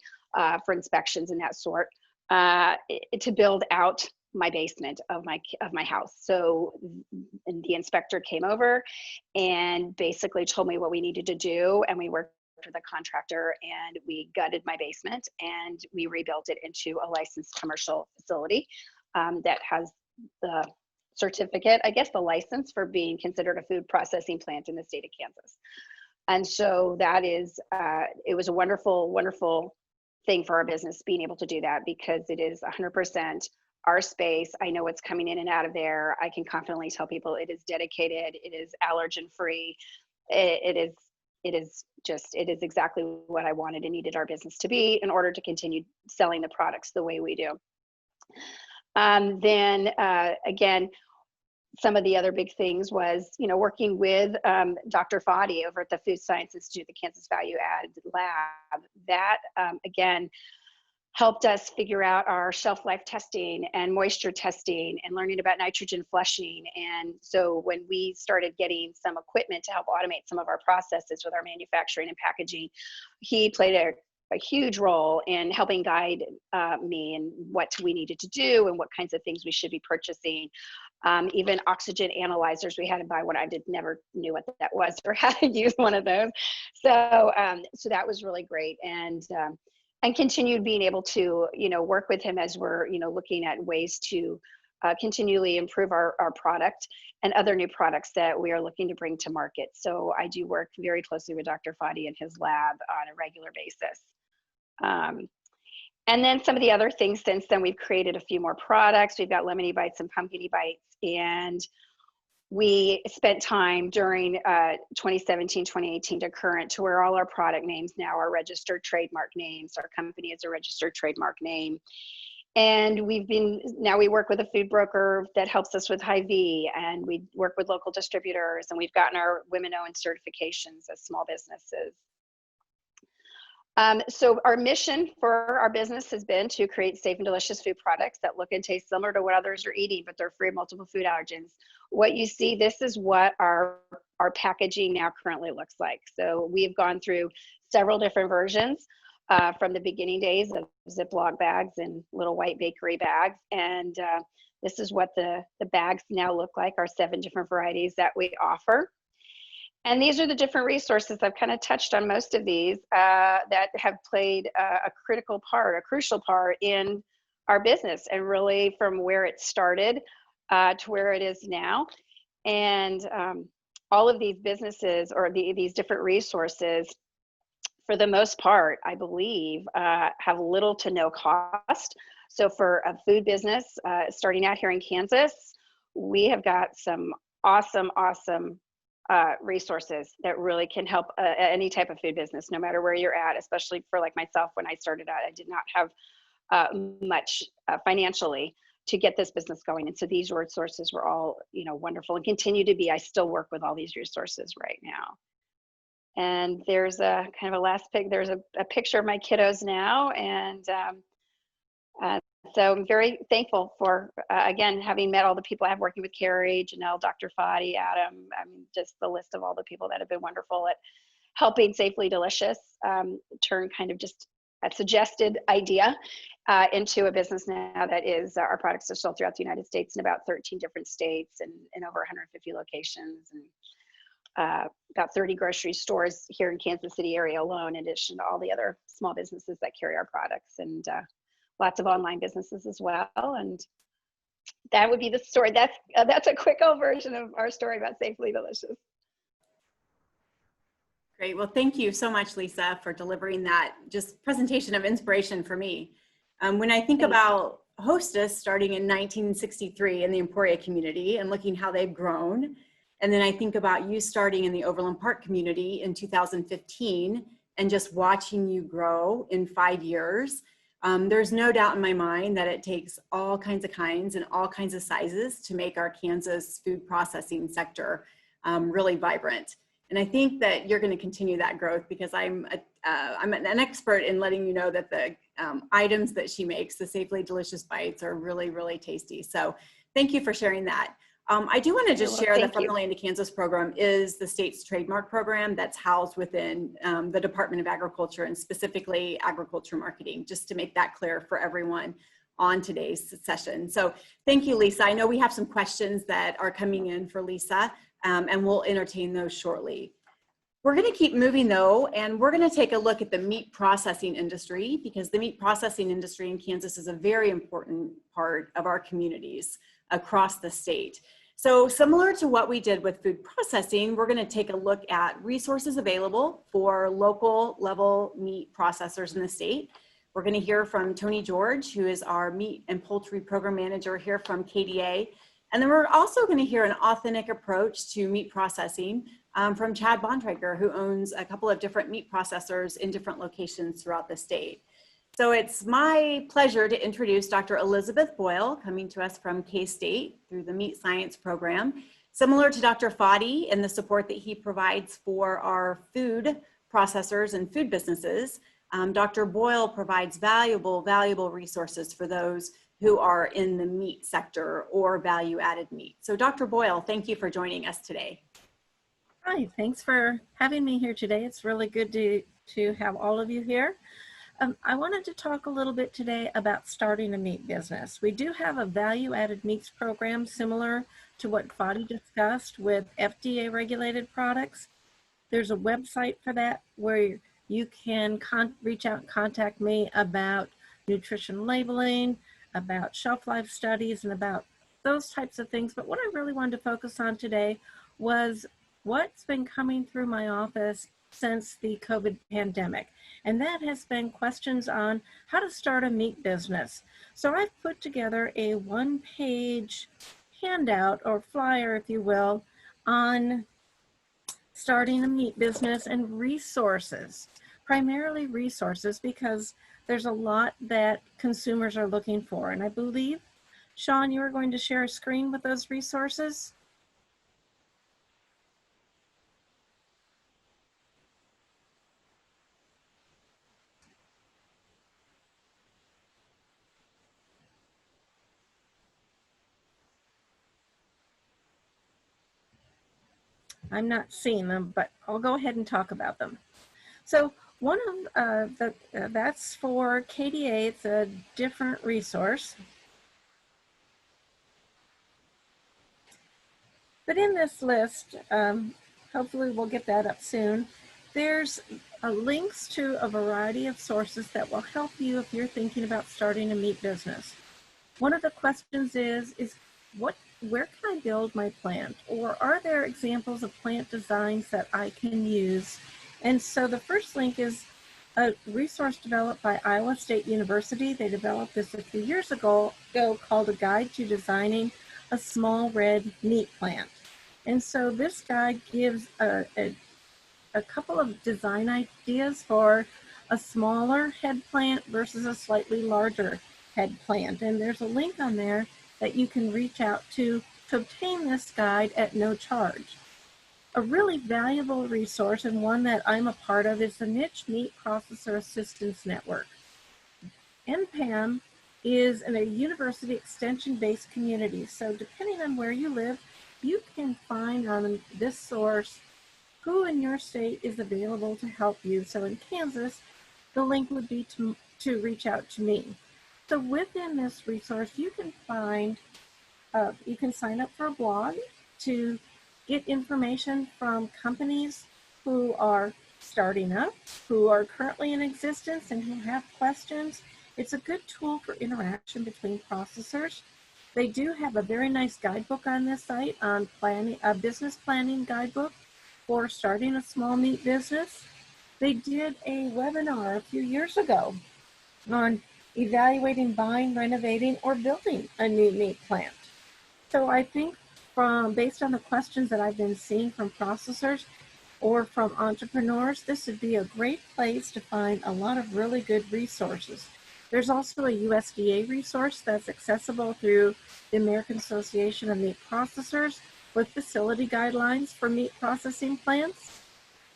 for inspections and that sort, to build out my basement of my house. So the inspector came over and basically told me what we needed to do, and we worked with a contractor, and we gutted my basement and we rebuilt it into a licensed commercial facility that has the certificate, I guess the license for being considered a food processing plant in the state of Kansas. And so that is, it was a wonderful, wonderful thing for our business being able to do that, because it is 100% our space. I know what's coming in and out of there. I can confidently tell people it is dedicated, it is allergen free, it is exactly what I wanted and needed our business to be in order to continue selling the products the way we do. Then again, some of the other big things was, working with Dr. Fadi over at the Food Science Institute, the Kansas Value Add Lab. That, again, helped us figure out our shelf life testing and moisture testing and learning about nitrogen flushing. And so when we started getting some equipment to help automate some of our processes with our manufacturing and packaging, he played a huge role in helping guide me in what we needed to do and what kinds of things we should be purchasing. Even oxygen analyzers, we had to buy one. I never knew what that was or how to use one of those. So that was really great. And continued being able to, work with him as we're, looking at ways to continually improve our product and other new products that we are looking to bring to market. So I do work very closely with Dr. Fadi and his lab on a regular basis. And then some of the other things since then, we've created a few more products. We've got lemony bites and pumpkiny bites, and we spent time during 2017, 2018 to current to where all our product names now are registered trademark names. Our company is a registered trademark name. And now we work with a food broker that helps us with Hy-Vee, and we work with local distributors, and we've gotten our women-owned certifications as small businesses. So our mission for our business has been to create safe and delicious food products that look and taste similar to what others are eating, but they're free of multiple food allergens. What you see, this is what our packaging now currently looks like. So we've gone through several different versions from the beginning days of Ziploc bags and little white bakery bags. And this is what the bags now look like, our 7 different varieties that we offer. And these are the different resources. I've kind of touched on most of these that have played a crucial part in our business, and really from where it started to where it is now. And all of these businesses or these different resources, for the most part, I believe, have little to no cost. So for a food business starting out here in Kansas, we have got some awesome resources that really can help any type of food business, no matter where you're at. Especially for like myself, when I started out, I did not have much financially, to get this business going. And so these resources were all, wonderful and continue to be. I still work with all these resources right now. And there's a kind of a last pic. There's a picture of my kiddos now. And so I'm very thankful for, again, having met all the people I have working with Carrie, Janelle, Dr. Fadi, Adam. I mean, just the list of all the people that have been wonderful at helping Safely Delicious turn kind of just a suggested idea into a business now that is, our products are sold throughout the United States in about 13 different states and in over 150 locations, and about 30 grocery stores here in Kansas City area alone, in addition to all the other small businesses that carry our products, and lots of online businesses as well. And that would be the story. That's a quick version of our story about Safely Delicious. Great. Well, thank you so much, Lisa, for delivering that just presentation of inspiration for me. When I think about Hostess starting in 1963 in the Emporia community and looking how they've grown, and then I think about you starting in the Overland Park community in 2015 and just watching you grow in 5 years, there's no doubt in my mind that it takes all kinds and all kinds of sizes to make our Kansas food processing sector really vibrant. And I think that you're going to continue that growth, because I'm an expert in letting you know that the items that she makes, the Safely Delicious Bites, are really, really tasty. So thank you for sharing that. I do want to just share that From the Land to Kansas program is the state's trademark program that's housed within the Department of Agriculture, and specifically agriculture marketing, just to make that clear for everyone on today's session. So thank you, Lisa. I know we have some questions that are coming in for Lisa, and we'll entertain those shortly. We're going to keep moving though, and we're going to take a look at the meat processing industry, because the meat processing industry in Kansas is a very important part of our communities across the state. So similar to what we did with food processing, we're going to take a look at resources available for local level meat processors in the state. We're going to hear from Tony George, who is our meat and poultry program manager here from KDA. And then we're also going to hear an authentic approach to meat processing from Chad Bontrager, who owns a couple of different meat processors in different locations throughout the state. So it's my pleasure to introduce Dr. Elizabeth Boyle, coming to us from K-State through the Meat Science program. Similar to Dr. Fadi in the support that he provides for our food processors and food businesses, Dr. Boyle provides valuable resources for those who are in the meat sector or value-added meat. So Dr. Boyle, thank you for joining us today. Hi, thanks for having me here today. It's really good to have all of you here. I wanted to talk a little bit today about starting a meat business. We do have a value-added meats program similar to what Fadi discussed with FDA regulated products. There's a website for that where you can reach out and contact me about nutrition labeling, about shelf life studies, and about those types of things. But what I really wanted to focus on today was what's been coming through my office since the COVID pandemic. And that has been questions on how to start a meat business. So I've put together a one-page handout or flyer, if you will, on starting a meat business and resources, primarily resources, because there's a lot that consumers are looking for. And I believe, Sean, you are going to share a screen with those resources. I'm not seeing them, but I'll go ahead and talk about them. So one of that's for KDA. It's a different resource. But in this list, hopefully we'll get that up soon, there's links to a variety of sources that will help you if you're thinking about starting a meat business. One of the questions is where can I build my plant? Or are there examples of plant designs that I can use? And so the first link is a resource developed by Iowa State University. They developed this a few years ago called A Guide to Designing a Small Red Meat Plant. And so this guide gives a couple of design ideas for a smaller head plant versus a slightly larger head plant. And there's a link on there that you can reach out to obtain this guide at no charge. A really valuable resource, and one that I'm a part of, is the Niche Meat Processor Assistance Network. NPAM is in a university extension-based community, so depending on where you live, you can find on this source who in your state is available to help you. So in Kansas, the link would be to reach out to me. So within this resource, you can find, you can sign up for a blog to get information from companies who are starting up, who are currently in existence, and who have questions. It's a good tool for interaction between processors. They do have a very nice guidebook on this site on planning, a business planning guidebook for starting a small meat business. They did a webinar a few years ago on evaluating, buying, renovating, or building a new meat plant. So I think based on the questions that I've been seeing from processors or from entrepreneurs, this would be a great place to find a lot of really good resources. There's also a USDA resource that's accessible through the American Association of Meat Processors with facility guidelines for meat processing plants.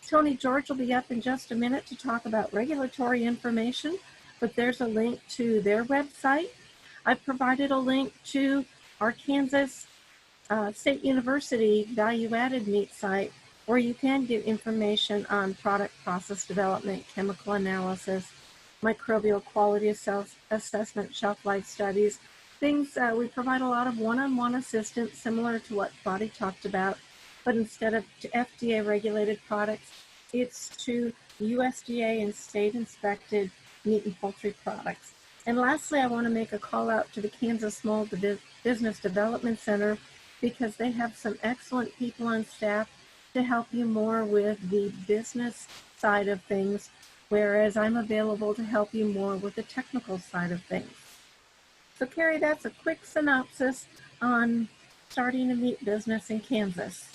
Tony George will be up in just a minute to talk about regulatory information, but there's a link to their website. I've provided a link to our Kansas State University value-added meat site, where you can get information on product process development, chemical analysis, microbial quality assessment, shelf life studies, things. We provide a lot of one-on-one assistance similar to what Bobby talked about, but instead of to FDA regulated products, it's to USDA and state inspected meat and poultry products. And lastly, I want to make a call out to the Kansas Small Business Development Center, because they have some excellent people on staff to help you more with the business side of things, whereas I'm available to help you more with the technical side of things. So Carrie, that's a quick synopsis on starting a meat business in Kansas.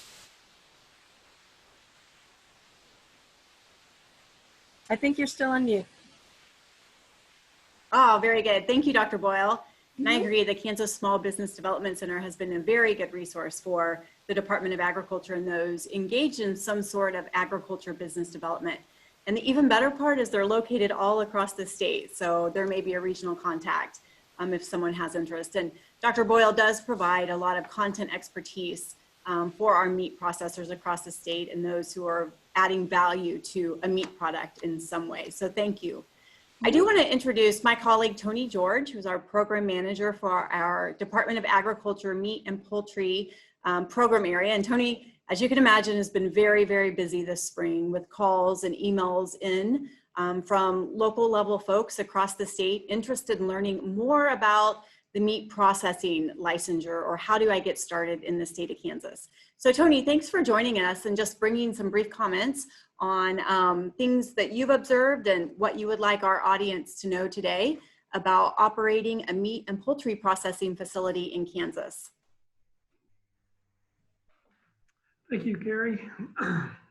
I think you're still on mute. Oh, very good. Thank you, Dr. Boyle. And I agree, the Kansas Small Business Development Center has been a very good resource for the Department of Agriculture and those engaged in some sort of agriculture business development. And the even better part is they're located all across the state. So there may be a regional contact if someone has interest. And Dr. Boyle does provide a lot of content expertise for our meat processors across the state and those who are adding value to a meat product in some way. So thank you. I do want to introduce my colleague, Tony George, who's our program manager for our Department of Agriculture Meat and Poultry program area. And Tony, as you can imagine, has been very, very busy this spring with calls and emails in from local level folks across the state interested in learning more about the meat processing licensure, or how do I get started in the state of Kansas. So Tony, thanks for joining us and just bringing some brief comments on things that you've observed and what you would like our audience to know today about operating a meat and poultry processing facility in Kansas. Thank you, Carrie.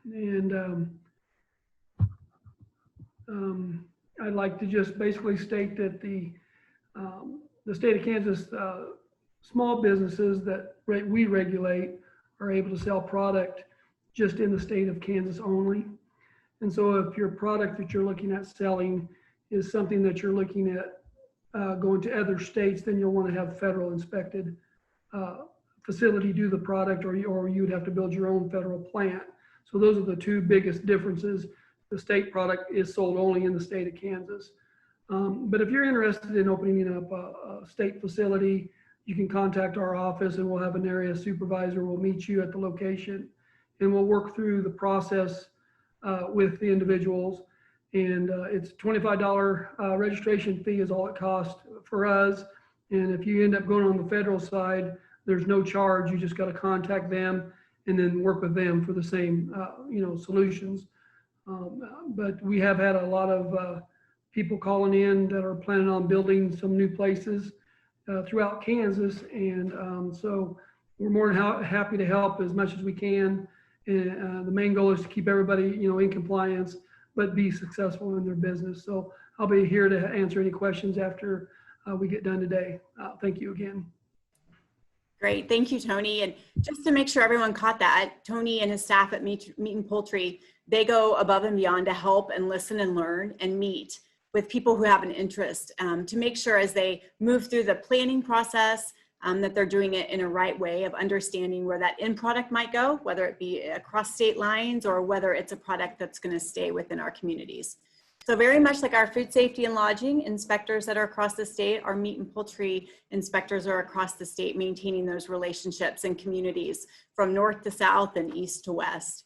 And I'd like to just basically state that the state of Kansas small businesses that we regulate are able to sell product just in the state of Kansas only. And so if your product that you're looking at selling is something that you're looking at going to other states, then you'll want to have federal inspected facility do the product, or you'd have to build your own federal plant. So those are the two biggest differences. The state product is sold only in the state of Kansas. But if you're interested in opening up a state facility, you can contact our office and we'll have an area supervisor. We'll meet you at the location and we'll work through the process with the individuals. And it's $25 registration fee is all it costs for us. And if you end up going on the federal side, there's no charge. You just got to contact them and then work with them for the same, solutions. But we have had a lot of people calling in that are planning on building some new places throughout Kansas. And so we're more than happy to help as much as we can. And the main goal is to keep everybody, in compliance, but be successful in their business. So I'll be here to answer any questions after we get done today. Thank you again. Great, thank you, Tony. And just to make sure everyone caught that, Tony and his staff at Meat and Poultry, they go above and beyond to help and listen and learn and meet with people who have an interest to make sure as they move through the planning process that they're doing it in a right way of understanding where that end product might go, whether it be across state lines or whether it's a product that's going to stay within our communities. So very much like our food safety and lodging inspectors that are across the state, our meat and poultry inspectors are across the state, maintaining those relationships and communities from north to south and east to west.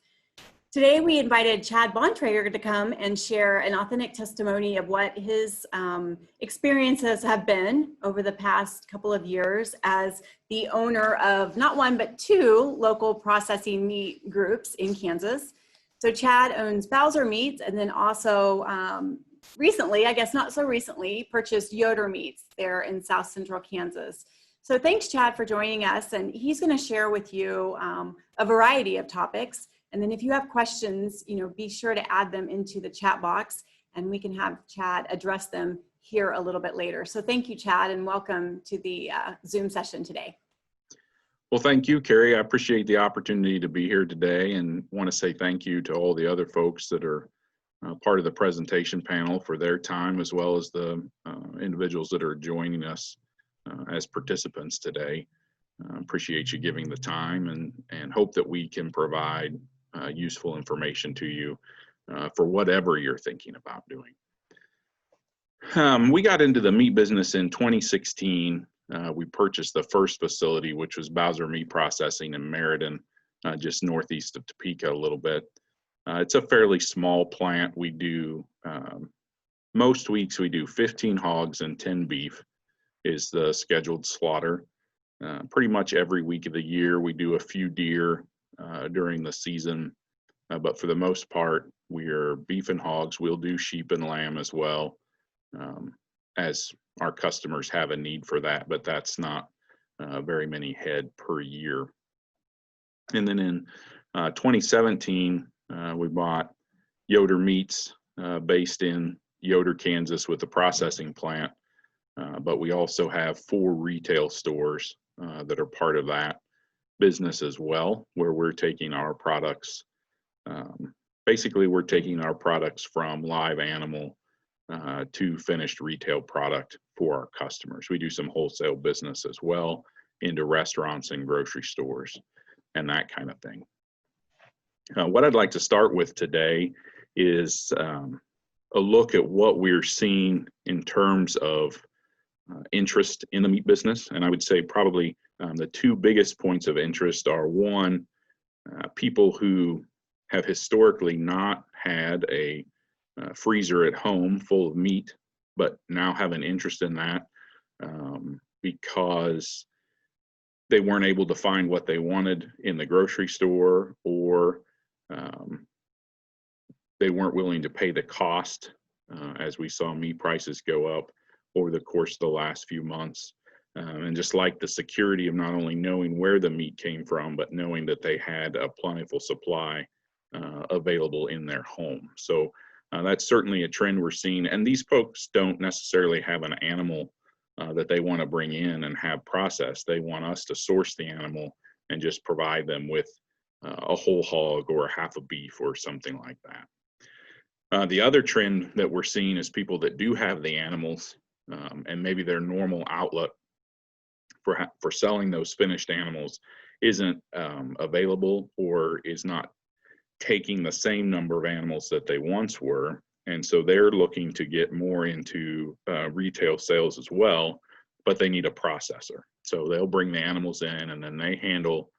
Today, we invited Chad Bontrager to come and share an authentic testimony of what his experiences have been over the past couple of years as the owner of not one, but 2 local processing meat groups in Kansas. So Chad owns Bowser Meats, and then also recently, I guess not so recently, purchased Yoder Meats there in South Central Kansas. So thanks, Chad, for joining us. And he's going to share with you a variety of topics. And then if you have questions, be sure to add them into the chat box and we can have Chad address them here a little bit later. So thank you, Chad, and welcome to the Zoom session today. Well, thank you, Carrie. I appreciate the opportunity to be here today and want to say thank you to all the other folks that are part of the presentation panel for their time, as well as the individuals that are joining us as participants today. Appreciate you giving the time and hope that we can provide useful information to you for whatever you're thinking about doing. We got into the meat business in 2016. We purchased the first facility, which was Bowser Meat Processing in Meriden, just northeast of Topeka a little bit. It's a fairly small plant. We do, most weeks we do 15 hogs and 10 beef is the scheduled slaughter. Pretty much every week of the year, we do a few deer during the season, but for the most part, we are beef and hogs. We'll do sheep and lamb as well, as our customers have a need for that, but that's not very many head per year. And then in 2017, we bought Yoder Meats based in Yoder, Kansas with a processing plant, but we also have 4 retail stores that are part of that business as well, where we're taking our products, basically we're taking our products from live animal to finished retail product for our customers. We do some wholesale business as well into restaurants and grocery stores and that kind of thing. What I'd like to start with today is a look at what we're seeing in terms of interest in the meat business. And I would say probably the 2 biggest points of interest are, one, people who have historically not had a freezer at home full of meat, but now have an interest in that because they weren't able to find what they wanted in the grocery store, or they weren't willing to pay the cost as we saw meat prices go up over the course of the last few months. And just like the security of not only knowing where the meat came from, but knowing that they had a plentiful supply available in their home. So that's certainly a trend we're seeing. And these folks don't necessarily have an animal that they want to bring in and have processed. They want us to source the animal and just provide them with a whole hog or half a beef or something like that. The other trend that we're seeing is people that do have the animals and maybe their normal outlet for selling those finished animals isn't available or is not taking the same number of animals that they once were. And so they're looking to get more into retail sales as well, but they need a processor. So they'll bring the animals in and then they handle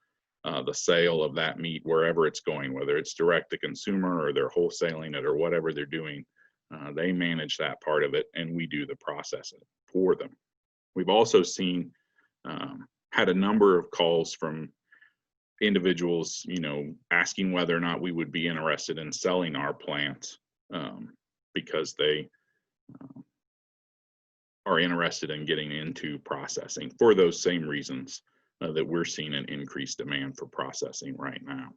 the sale of that meat wherever it's going, whether it's direct to consumer or they're wholesaling it or whatever they're doing. They manage that part of it and we do the processing for them. We've also seen, had a number of calls from individuals, asking whether or not we would be interested in selling our plants because they are interested in getting into processing for those same reasons that we're seeing an increased demand for processing right now.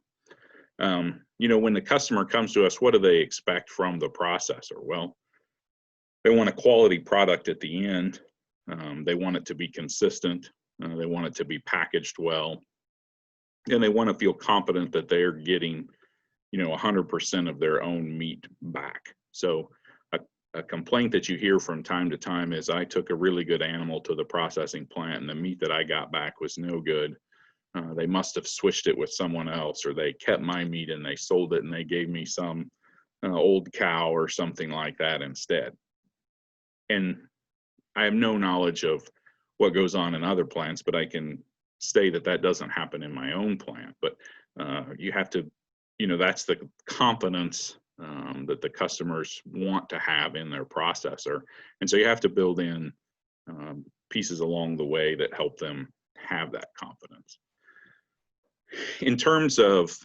When the customer comes to us, what do they expect from the processor? Well, they want a quality product at the end. They want it to be consistent. They want it to be packaged well, and they want to feel confident that they're getting, 100% of their own meat back. So a complaint that you hear from time to time is, I took a really good animal to the processing plant and the meat that I got back was no good. They must have switched it with someone else, or they kept my meat and they sold it and they gave me some old cow or something like that instead. And I have no knowledge of what goes on in other plants, but I can say that that doesn't happen in my own plant. But you have to, that's the confidence that the customers want to have in their processor. And so you have to build in pieces along the way that help them have that confidence. In terms of,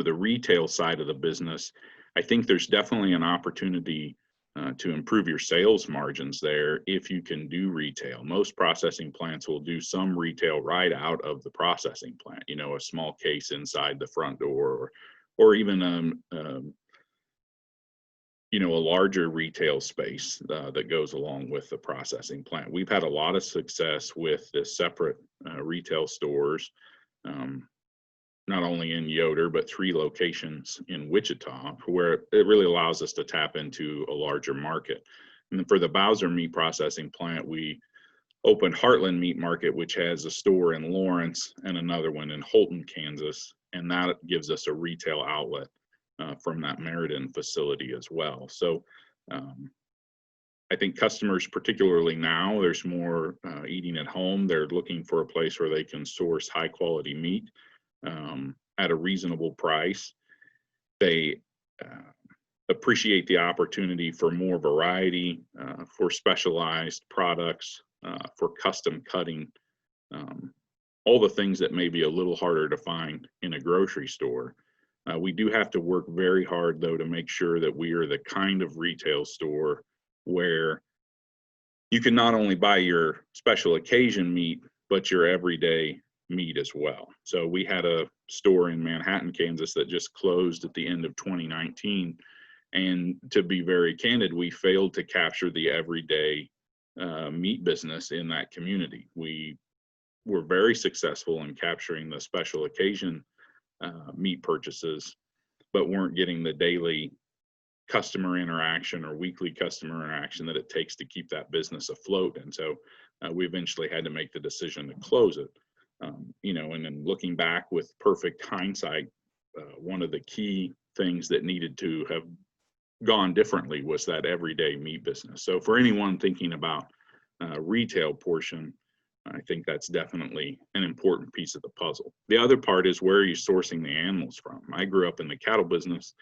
the retail side of the business, I think there's definitely an opportunity to improve your sales margins there if you can do retail. Most processing plants will do some retail right out of the processing plant, a small case inside the front door, or even a larger retail space that goes along with the processing plant. We've had a lot of success with the separate retail stores, not only in Yoder, but 3 locations in Wichita, where it really allows us to tap into a larger market. And then for the Bowser meat processing plant, we opened Heartland Meat Market, which has a store in Lawrence and another one in Holton, Kansas. And that gives us a retail outlet from that Meriden facility as well. So I think customers, particularly now, there's more eating at home. They're looking for a place where they can source high quality meat at a reasonable price. They appreciate the opportunity for more variety, for specialized products, for custom cutting, all the things that may be a little harder to find in a grocery store. We do have to work very hard, though, to make sure that we are the kind of retail store where you can not only buy your special occasion meat, but your everyday meat as well. So we had a store in Manhattan, Kansas that just closed at the end of 2019. And to be very candid, we failed to capture the everyday meat business in that community. We were very successful in capturing the special occasion meat purchases, but weren't getting the daily customer interaction or weekly customer interaction that it takes to keep that business afloat. And so we eventually had to make the decision to close it. And then looking back with perfect hindsight, one of the key things that needed to have gone differently was that everyday meat business. So for anyone thinking about retail portion, I think that's definitely an important piece of the puzzle. The other part is, where are you sourcing the animals from? I grew up in the cattle business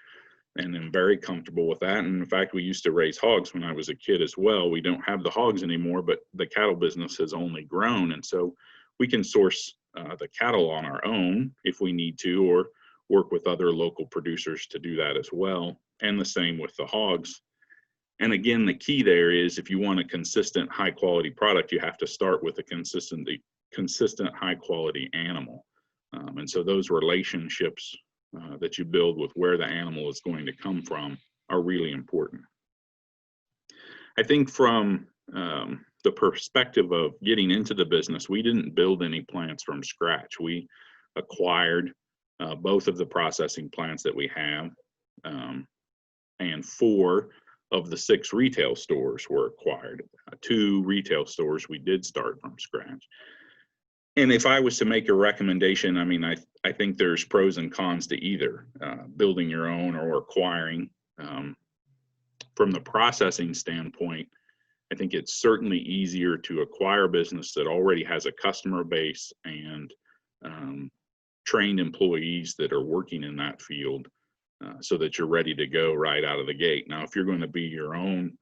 and am very comfortable with that. And in fact, we used to raise hogs when I was a kid as well. We don't have the hogs anymore, but the cattle business has only grown. And so we can source the cattle on our own if we need to, or work with other local producers to do that as well. And the same with the hogs. And again, the key there is, if you want a consistent high quality product, you have to start with a consistent high quality animal. And so those relationships that you build with where the animal is going to come from are really important. I think from the perspective of getting into the business, we didn't build any plants from scratch. We acquired both of the processing plants that we have, and 4 of the 6 retail stores were acquired. 2 retail stores we did start from scratch. And if I was to make a recommendation, I mean, I think there's pros and cons to either, building your own or acquiring. From the processing standpoint, I think it's certainly easier to acquire a business that already has a customer base and trained employees that are working in that field, so that you're ready to go right out of the gate. Now, if you're going to be your own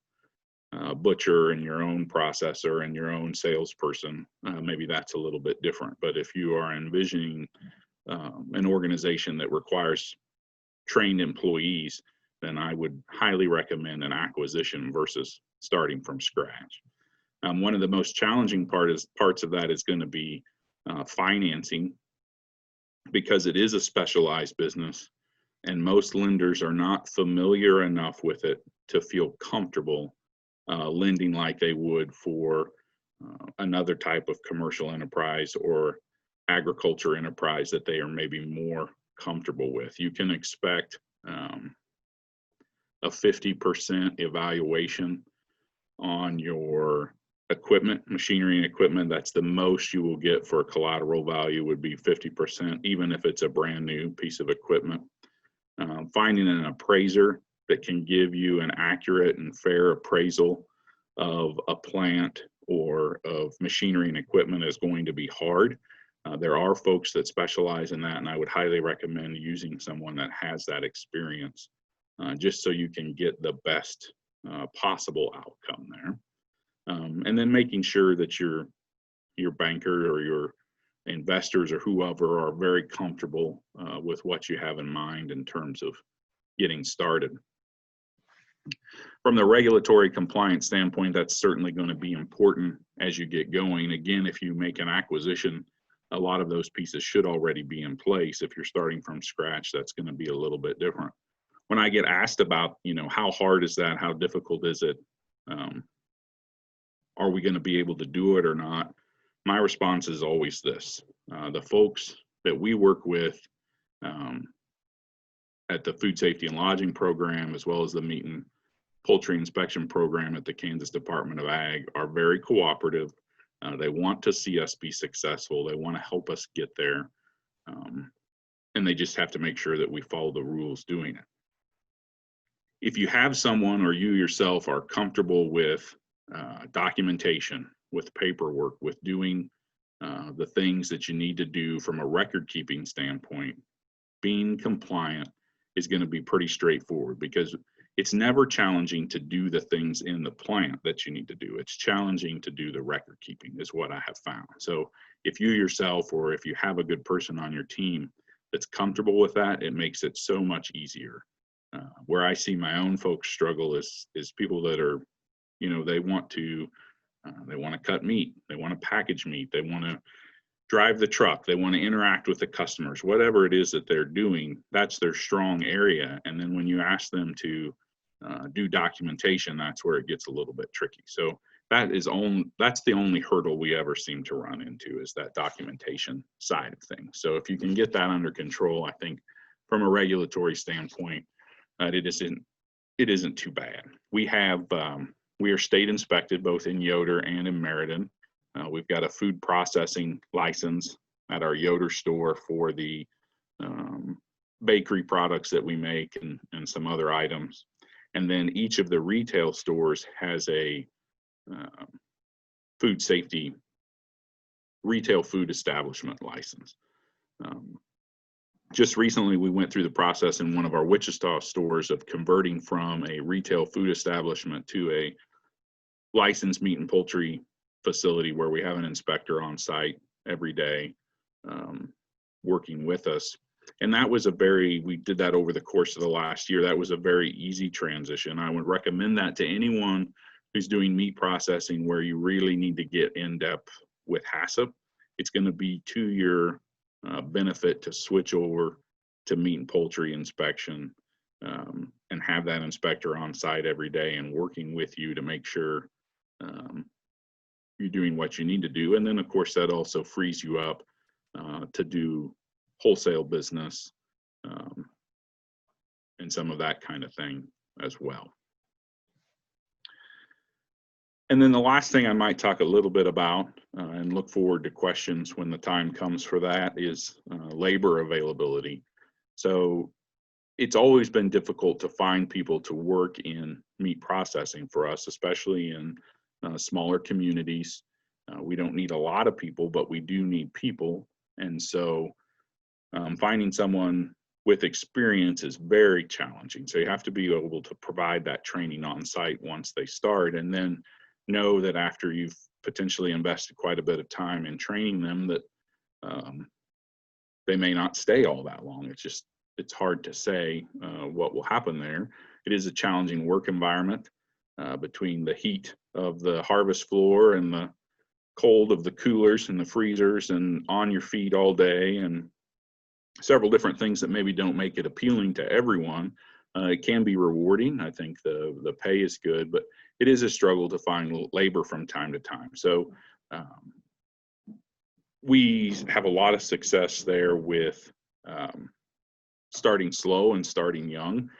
butcher and your own processor and your own salesperson, maybe that's a little bit different. But if you are envisioning an organization that requires trained employees, then I would highly recommend an acquisition versus starting from scratch. One of the most challenging parts of that is going to be financing, because it is a specialized business and most lenders are not familiar enough with it to feel comfortable lending like they would for another type of commercial enterprise or agriculture enterprise that they are maybe more comfortable with. You can expect a 50% evaluation on your equipment, machinery and equipment. That's the most you will get for a collateral value, would be 50%, even if it's a brand new piece of equipment. Finding an appraiser that can give you an accurate and fair appraisal of a plant or of machinery and equipment is going to be hard. There are folks that specialize in that, and I would highly recommend using someone that has that experience, just so you can get the best possible outcome there. And then making sure that your banker or your investors or whoever are very comfortable with what you have in mind in terms of getting started. From the regulatory compliance standpoint, that's certainly going to be important as you get going. Again, if you make an acquisition, a lot of those pieces should already be in place. If you're starting from scratch, that's going to be a little bit different. When I get asked about, how hard is that? How difficult is it? Are we going to be able to do it or not? My response is always this. The folks that we work with at the Food Safety and Lodging Program, as well as the Meat and Poultry Inspection Program at the Kansas Department of Ag, are very cooperative. They want to see us be successful. They want to help us get there. And they just have to make sure that we follow the rules doing it. If you have someone or you yourself are comfortable with documentation, with paperwork, with doing the things that you need to do from a record keeping standpoint, being compliant is going to be pretty straightforward, because it's never challenging to do the things in the plant that you need to do. It's challenging to do the record keeping, is what I have found. So if you yourself, or if you have a good person on your team that's comfortable with that, it makes it so much easier. Where I see my own folks struggle is people that are, they want to cut meat, they want to package meat, they want to drive the truck, they want to interact with the customers, whatever it is that they're doing, that's their strong area. And then when you ask them to do documentation, that's where it gets a little bit tricky. So that's the only hurdle we ever seem to run into, is that documentation side of things. So if you can get that under control, I think from a regulatory standpoint, it isn't too bad. We are state inspected both in Yoder and in Meriden. We've got a food processing license at our Yoder store for the bakery products that we make and some other items. And then each of the retail stores has a food safety retail food establishment license. Just recently, we went through the process in one of our Wichita stores of converting from a retail food establishment to a licensed meat and poultry facility, where we have an inspector on site every day working with us. And that was we did that over the course of the last year. That was a very easy transition. I would recommend that to anyone who's doing meat processing, where you really need to get in depth with HACCP. It's going to be to your benefit to switch over to meat and poultry inspection and have that inspector on site every day and working with you to make sure you're doing what you need to do. And then, of course, that also frees you up to do wholesale business and some of that kind of thing as well. And then the last thing I might talk a little bit about and look forward to questions when the time comes for that is labor availability. So it's always been difficult to find people to work in meat processing for us, especially in smaller communities. We don't need a lot of people, but we do need people. And so finding someone with experience is very challenging. So you have to be able to provide that training on site once they start, and then know that after you've potentially invested quite a bit of time in training them, that they may not stay all that long. It's hard to say what will happen there. It is a challenging work environment between the heat of the harvest floor and the cold of the coolers and the freezers and on your feet all day, and several different things that maybe don't make it appealing to everyone. It can be rewarding. I think the pay is good, but it is a struggle to find labor from time to time. So we have a lot of success there with starting slow and starting young,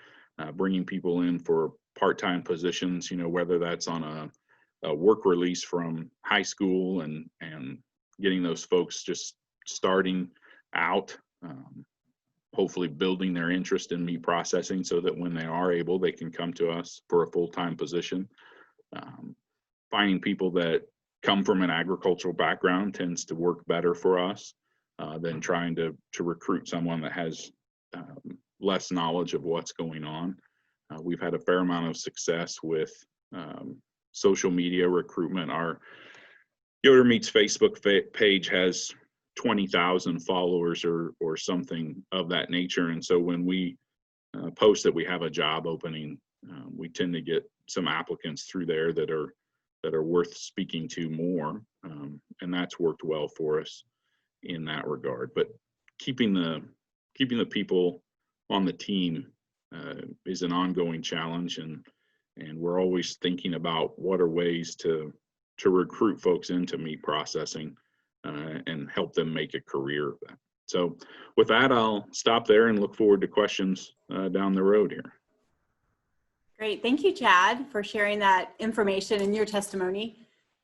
bringing people in for part-time positions, whether that's on a work release from high school and getting those folks just starting out, hopefully building their interest in meat processing so that when they are able, they can come to us for a full-time position. Finding people that come from an agricultural background tends to work better for us than trying to recruit someone that has less knowledge of what's going on. We've had a fair amount of success with social media recruitment. Our Yoder Meats Facebook page has 20,000 followers or something of that nature. And so when we post that we have a job opening, we tend to get some applicants through there that are worth speaking to more. And that's worked well for us in that regard. But keeping the people on the team is an ongoing challenge, and we're always thinking about what are ways to recruit folks into meat processing and help them make a career of that. So with that, I'll stop there and look forward to questions down the road here. Great. Thank you, Chad, for sharing that information in your testimony.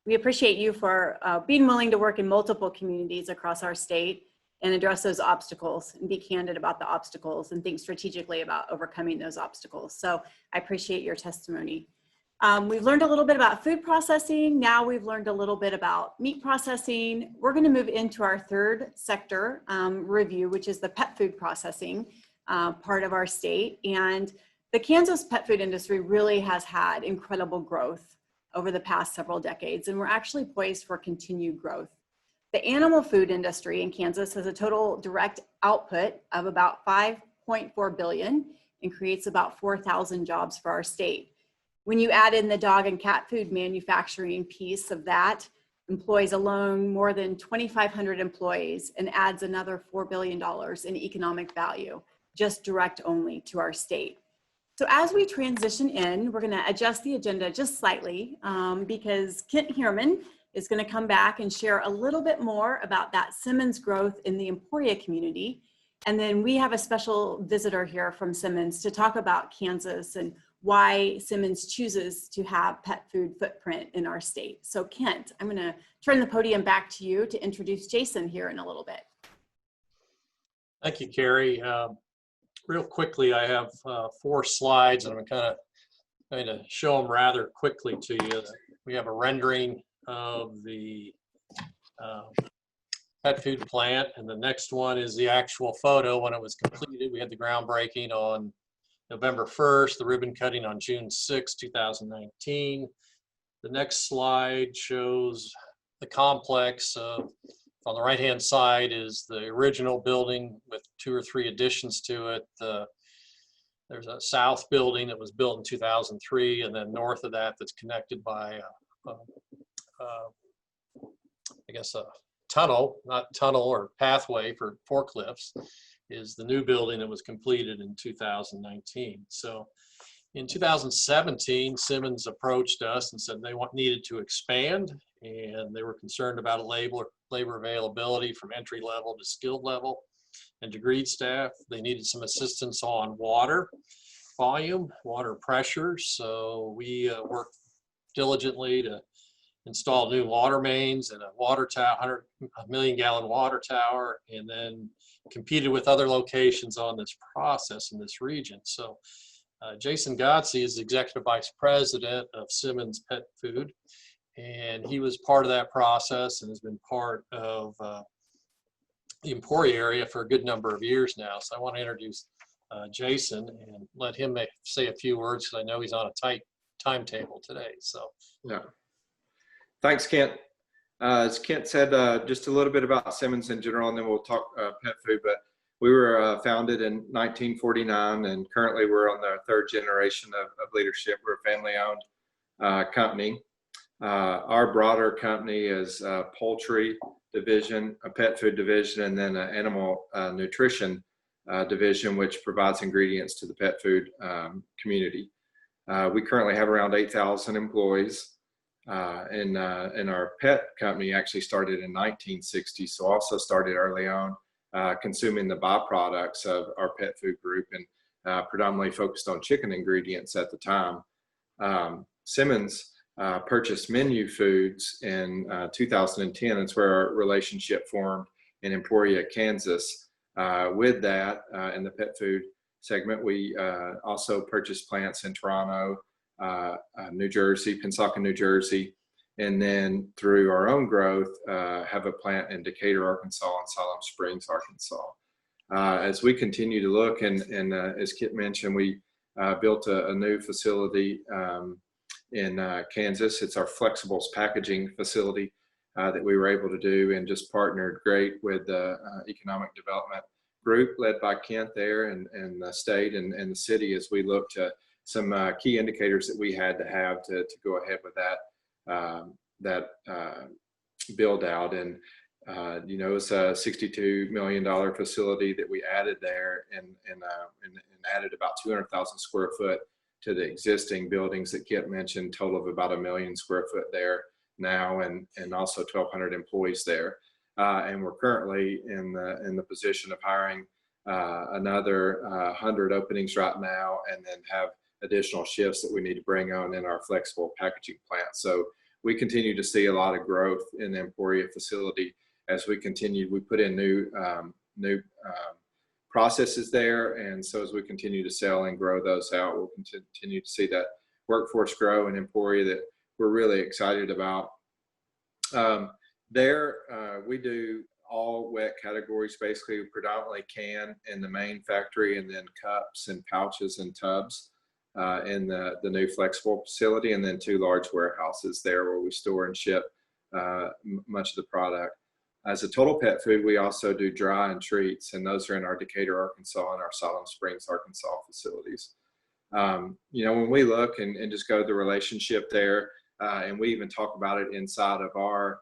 We appreciate you for being willing to work in multiple communities across our state and address those obstacles and be candid about the obstacles and think strategically about overcoming those obstacles. So I appreciate your testimony. We've learned a little bit about food processing. Now we've learned a little bit about meat processing. We're going to move into our third sector review, which is the pet food processing part of our state. And the Kansas pet food industry really has had incredible growth over the past several decades, and we're actually poised for continued growth. The animal food industry in Kansas has a total direct output of about 5.4 billion and creates about 4,000 jobs for our state. When you add in the dog and cat food manufacturing piece of that, employs alone more than 2,500 employees and adds another $4 billion in economic value, just direct only to our state. So as we transition in, we're going to adjust the agenda just slightly because Kent Hierman is going to come back and share a little bit more about that Simmons growth in the Emporia community. And then we have a special visitor here from Simmons to talk about Kansas and why Simmons chooses to have pet food footprint in our state. So Kent, I'm going to turn the podium back to you to introduce Jason here in a little bit. Thank you, Carrie. Real quickly, I have 4 slides, and I'm going to show them rather quickly to you. We have a rendering of the pet food plant, and the next one is the actual photo when it was completed. We had the groundbreaking on November 1st, the ribbon cutting on June 6, 2019. The next slide shows the complex. On the right-hand side is the original building with 2 or 3 additions to it. There's a south building that was built in 2003, and then north of that that's connected by, I guess, a tunnel, not tunnel or pathway for forklifts, is the new building that was completed in 2019. So in 2017, Simmons approached us and said they needed to expand, and they were concerned about labor availability from entry level to skilled level and degreed staff. They needed some assistance on water volume, water pressure. So we worked diligently to install new water mains and a water tower, 100 million gallon water tower, and then competed with other locations on this process in this region. So Jason Gotze is Executive Vice President of Simmons Pet Food, and he was part of that process and has been part of the Emporia area for a good number of years now. So I want to introduce Jason and let him say a few words, because I know he's on a tight timetable today. So yeah, thanks, Kent. As Kent said, just a little bit about Simmons in general, and then we'll talk pet food. But we were founded in 1949, and currently we're on the 3rd generation of leadership. We're a family-owned company. Our broader company is a poultry division, a pet food division, and then an animal nutrition division, which provides ingredients to the pet food community. We currently have around 8,000 employees, and our pet company actually started in 1960, so also started early on consuming the byproducts of our pet food group, and predominantly focused on chicken ingredients at the time. Simmons purchased Menu Foods in 2010. It's where our relationship formed in Emporia, Kansas. With that, in the pet food segment, we also purchased plants in Toronto, New Jersey, Pensacola, New Jersey, and then through our own growth, have a plant in Decatur, Arkansas, and Siloam Springs, Arkansas. As we continue to look, and as Kit mentioned, we built a new facility in Kansas. It's our flexibles packaging facility that we were able to do, and just partnered great with the economic development group led by Kent there, and the state and the city, as we looked to some key indicators that we had to have to go ahead with that build out. And it's a $62 million facility that we added there, and added about 200,000 square foot to the existing buildings that Kit mentioned, total of about 1 million square foot there now, and also 1,200 employees there. And we're currently in the position of hiring another 100 openings right now, and then have additional shifts that we need to bring on in our flexible packaging plant. So we continue to see a lot of growth in the Emporia facility as we continue. We put in new processes there, and so as we continue to sell and grow those out, we'll continue to see that workforce grow in Emporia that we're really excited about. We do all wet categories, basically predominantly can in the main factory, and then cups and pouches and tubs in the new flexible facility, and then 2 large warehouses there where we store and ship much of the product. As a total pet food, we also do dry and treats, and those are in our Decatur, Arkansas, and our Siloam Springs, Arkansas facilities. When we look and just go to the relationship there, and we even talk about it inside of our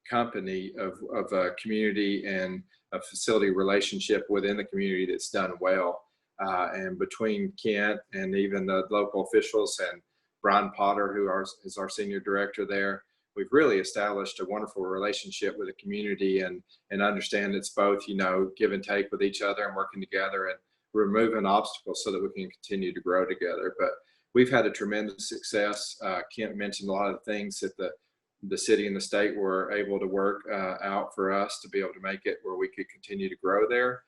company of a community and a facility relationship within the community that's done well. And between Kent and even the local officials and Brian Potter, who is our senior director there, we've really established a wonderful relationship with the community, and understand it's both, give and take with each other and working together and removing obstacles so that we can continue to grow together. But we've had a tremendous success. Kent mentioned a lot of the things that the city and the state were able to work out for us to be able to make it where we could continue to grow there.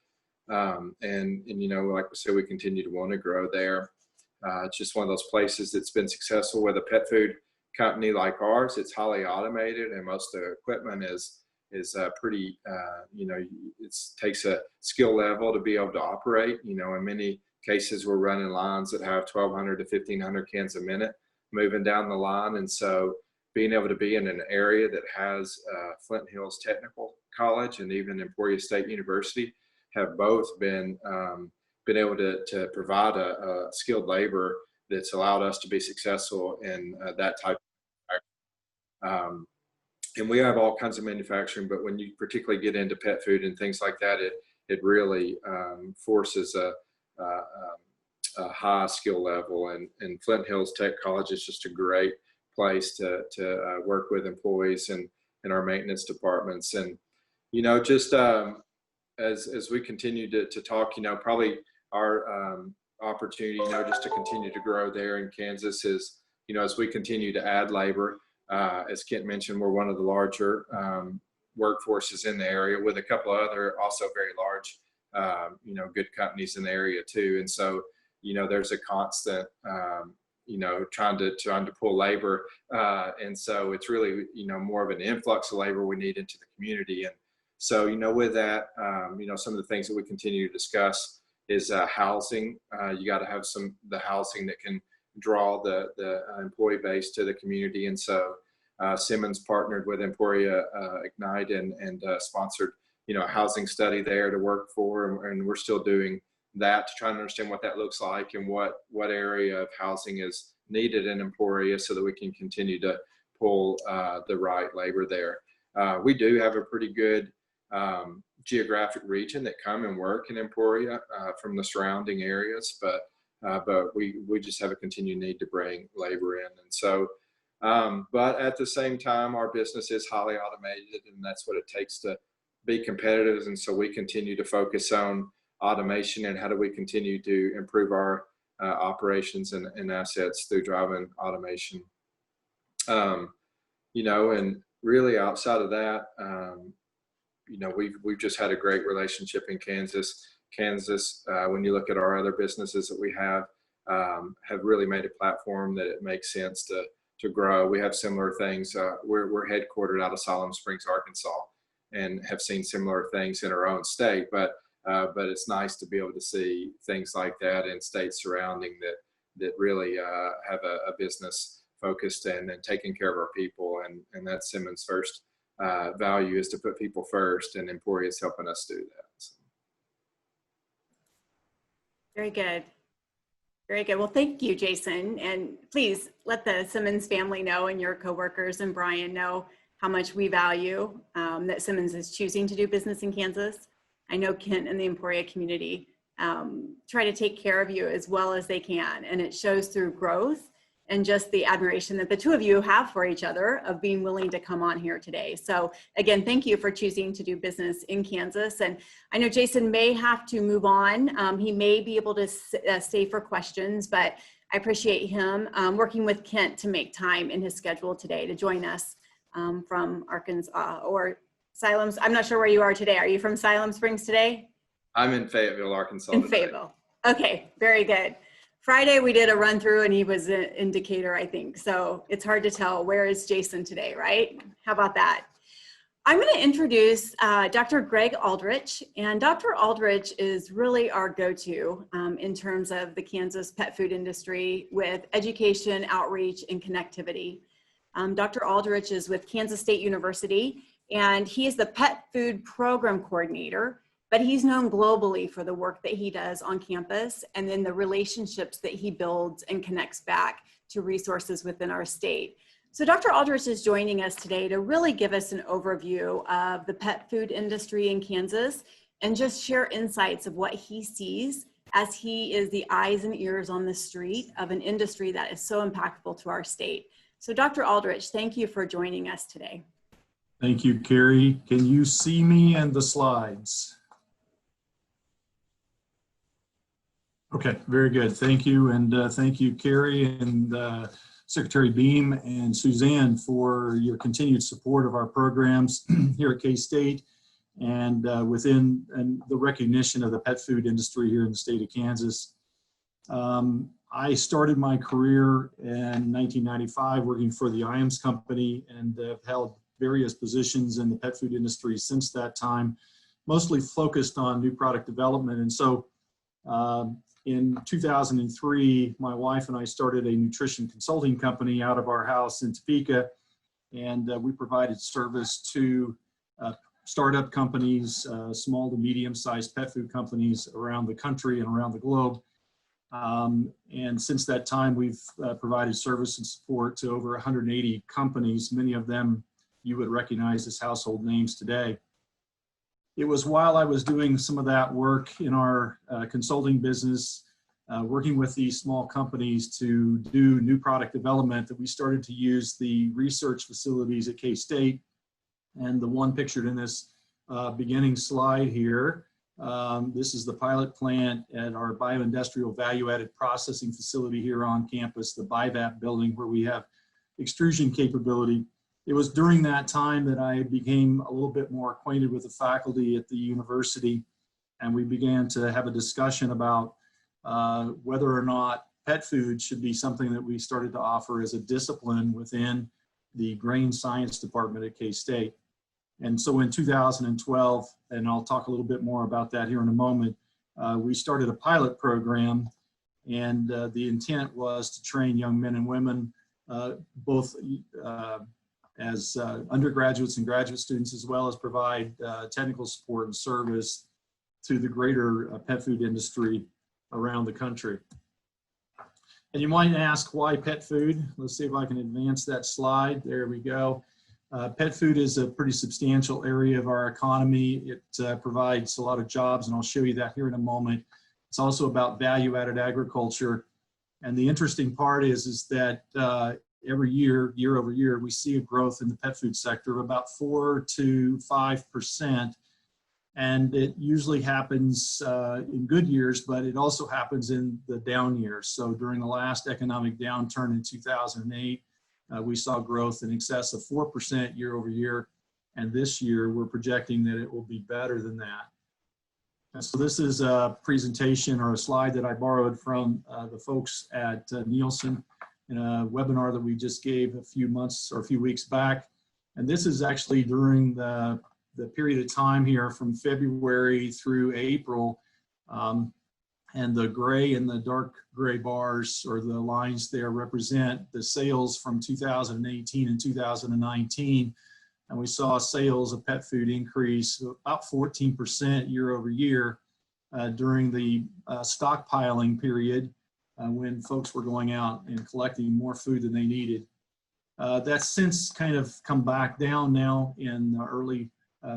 And like we said, we continue to want to grow there. It's just one of those places that's been successful with a pet food company like ours. It's highly automated, and most of the equipment is pretty, it takes a skill level to be able to operate. In many cases, we're running lines that have 1,200 to 1,500 cans a minute moving down the line. And so being able to be in an area that has Flint Hills Technical College and even Emporia State University have both been able to provide a skilled labor that's allowed us to be successful in that type of and we have all kinds of manufacturing, but when you particularly get into pet food and things like that, it really forces a high skill level. And Flint Hills Tech College is just a great place to work with employees and in our maintenance departments. And just as we continue to talk, probably our opportunity, just to continue to grow there in Kansas is, as we continue to add labor. As Kent mentioned, we're one of the larger workforces in the area, with a couple of other also very large, good companies in the area too. And so, there's a constant, trying to pull labor. And so it's really, more of an influx of labor we need into the community. And so, with that, some of the things that we continue to discuss is housing. You got to have the housing that can draw the employee base to the community. And so Simmons partnered with Emporia Ignite and sponsored, a housing study there to work for. And we're still doing that to try and understand what that looks like and what area of housing is needed in Emporia so that we can continue to pull the right labor there. We do have a pretty good geographic region that come and work in Emporia from the surrounding areas, but we just have a continued need to bring labor in. And so, but at the same time, our business is highly automated, and that's what it takes to be competitive. And so we continue to focus on automation and how do we continue to improve our operations and assets through driving automation. You know, and really outside of that, you know, we've just had a great relationship in Kansas. When you look at our other businesses that we have really made a platform that it makes sense to grow. We have similar things. We're headquartered out of Siloam Springs, Arkansas, and have seen similar things in our own state. But it's nice to be able to see things like that in states surrounding that really have a business focused and taking care of our people. And that's Simmons' first value, is to put people first, and Emporia is helping us do that. So. Very good. Very good. Well, thank you, Jason. And please let the Simmons family know, and your coworkers and Brian know, how much we value that Simmons is choosing to do business in Kansas. I know Kent and the Emporia community try to take care of you as well as they can. And it shows through growth and just the admiration that the two of you have for each other, of being willing to come on here today. So again, thank you for choosing to do business in Kansas. And I know Jason may have to move on. He may be able to stay for questions, but I appreciate him working with Kent to make time in his schedule today to join us from Arkansas or Siloam. I'm not sure where you are today. Are you from Siloam Springs today? I'm in Fayetteville, Arkansas. In today. Fayetteville. Okay, very good. Friday, we did a run through and he was in Decatur, I think. So it's hard to tell, where is Jason today, right? How about that? I'm going to introduce Dr. Greg Aldrich. And Dr. Aldrich is really our go-to in terms of the Kansas pet food industry with education, outreach, and connectivity. Dr. Aldrich is with Kansas State University, and he is the pet food program coordinator. But he's known globally for the work that he does on campus, and then the relationships that he builds and connects back to resources within our state. So Dr. Aldrich is joining us today to really give us an overview of the pet food industry in Kansas and just share insights of what he sees as he is the eyes and ears on the street of an industry that is so impactful to our state. So Dr. Aldrich, thank you for joining us today. Thank you, Carrie. Can you see me and the slides? Okay, very good. Thank you. And thank you, Carrie and Secretary Beam and Suzanne, for your continued support of our programs here at K-State and within the recognition of the pet food industry here in the state of Kansas. I started my career in 1995 working for the IAMS company, and have held various positions in the pet food industry since that time, mostly focused on new product development. And so in 2003, my wife and I started a nutrition consulting company out of our house in Topeka, and we provided service to startup companies, small to medium-sized pet food companies around the country and around the globe. And since that time, we've provided service and support to over 180 companies, many of them you would recognize as household names today. It was while I was doing some of that work in our consulting business, working with these small companies to do new product development, that we started to use the research facilities at K-State. And the one pictured in this beginning slide here, this is the pilot plant at our bioindustrial value-added processing facility here on campus, the BIVAP building, where we have extrusion capability. It was during that time that I became a little bit more acquainted with the faculty at the university, and we began to have a discussion about whether or not pet food should be something that we started to offer as a discipline within the grain science department at K-State. And so in 2012, and I'll talk a little bit more about that here in a moment, we started a pilot program, and the intent was to train young men and women, both as undergraduates and graduate students, as well as provide technical support and service to the greater pet food industry around the country. And you might ask, why pet food? Let's see if I can advance that slide. There we go. Pet food is a pretty substantial area of our economy. It provides a lot of jobs, and I'll show you that here in a moment. It's also about value-added agriculture. And the interesting part is that every year, year over year, we see a growth in the pet food sector of about 4 to 5%. And it usually happens in good years, but it also happens in the down years. So during the last economic downturn in 2008, we saw growth in excess of 4% year over year. And this year, we're projecting that it will be better than that. And so this is a presentation or a slide that I borrowed from the folks at Nielsen in a webinar that we just gave a few months or a few weeks back. And this is actually during the period of time here from February through April. And the gray and the dark gray bars or the lines there represent the sales from 2018 and 2019. And we saw sales of pet food increase about 14% year over year during the stockpiling period when folks were going out and collecting more food than they needed. That's since kind of come back down now in the early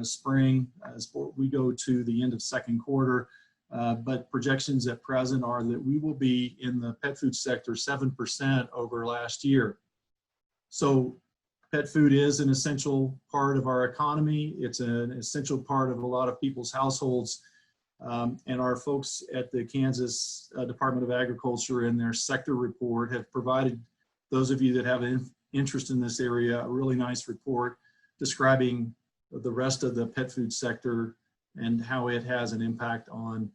spring as we go to the end of second quarter. But projections at present are that we will be in the pet food sector 7% over last year. So pet food is an essential part of our economy. It's an essential part of a lot of people's households. And our folks at the Kansas Department of Agriculture in their sector report have provided those of you that have an interest in this area a really nice report describing the rest of the pet food sector and how it has an impact on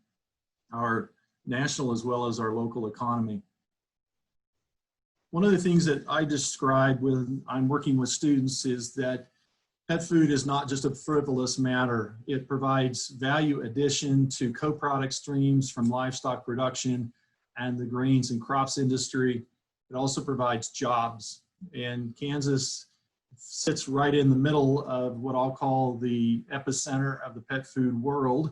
our national as well as our local economy. One of the things that I describe when I'm working with students is that pet food is not just a frivolous matter. It provides value addition to co-product streams from livestock production and the grains and crops industry. It also provides jobs. And Kansas sits right in the middle of what I'll call the epicenter of the pet food world.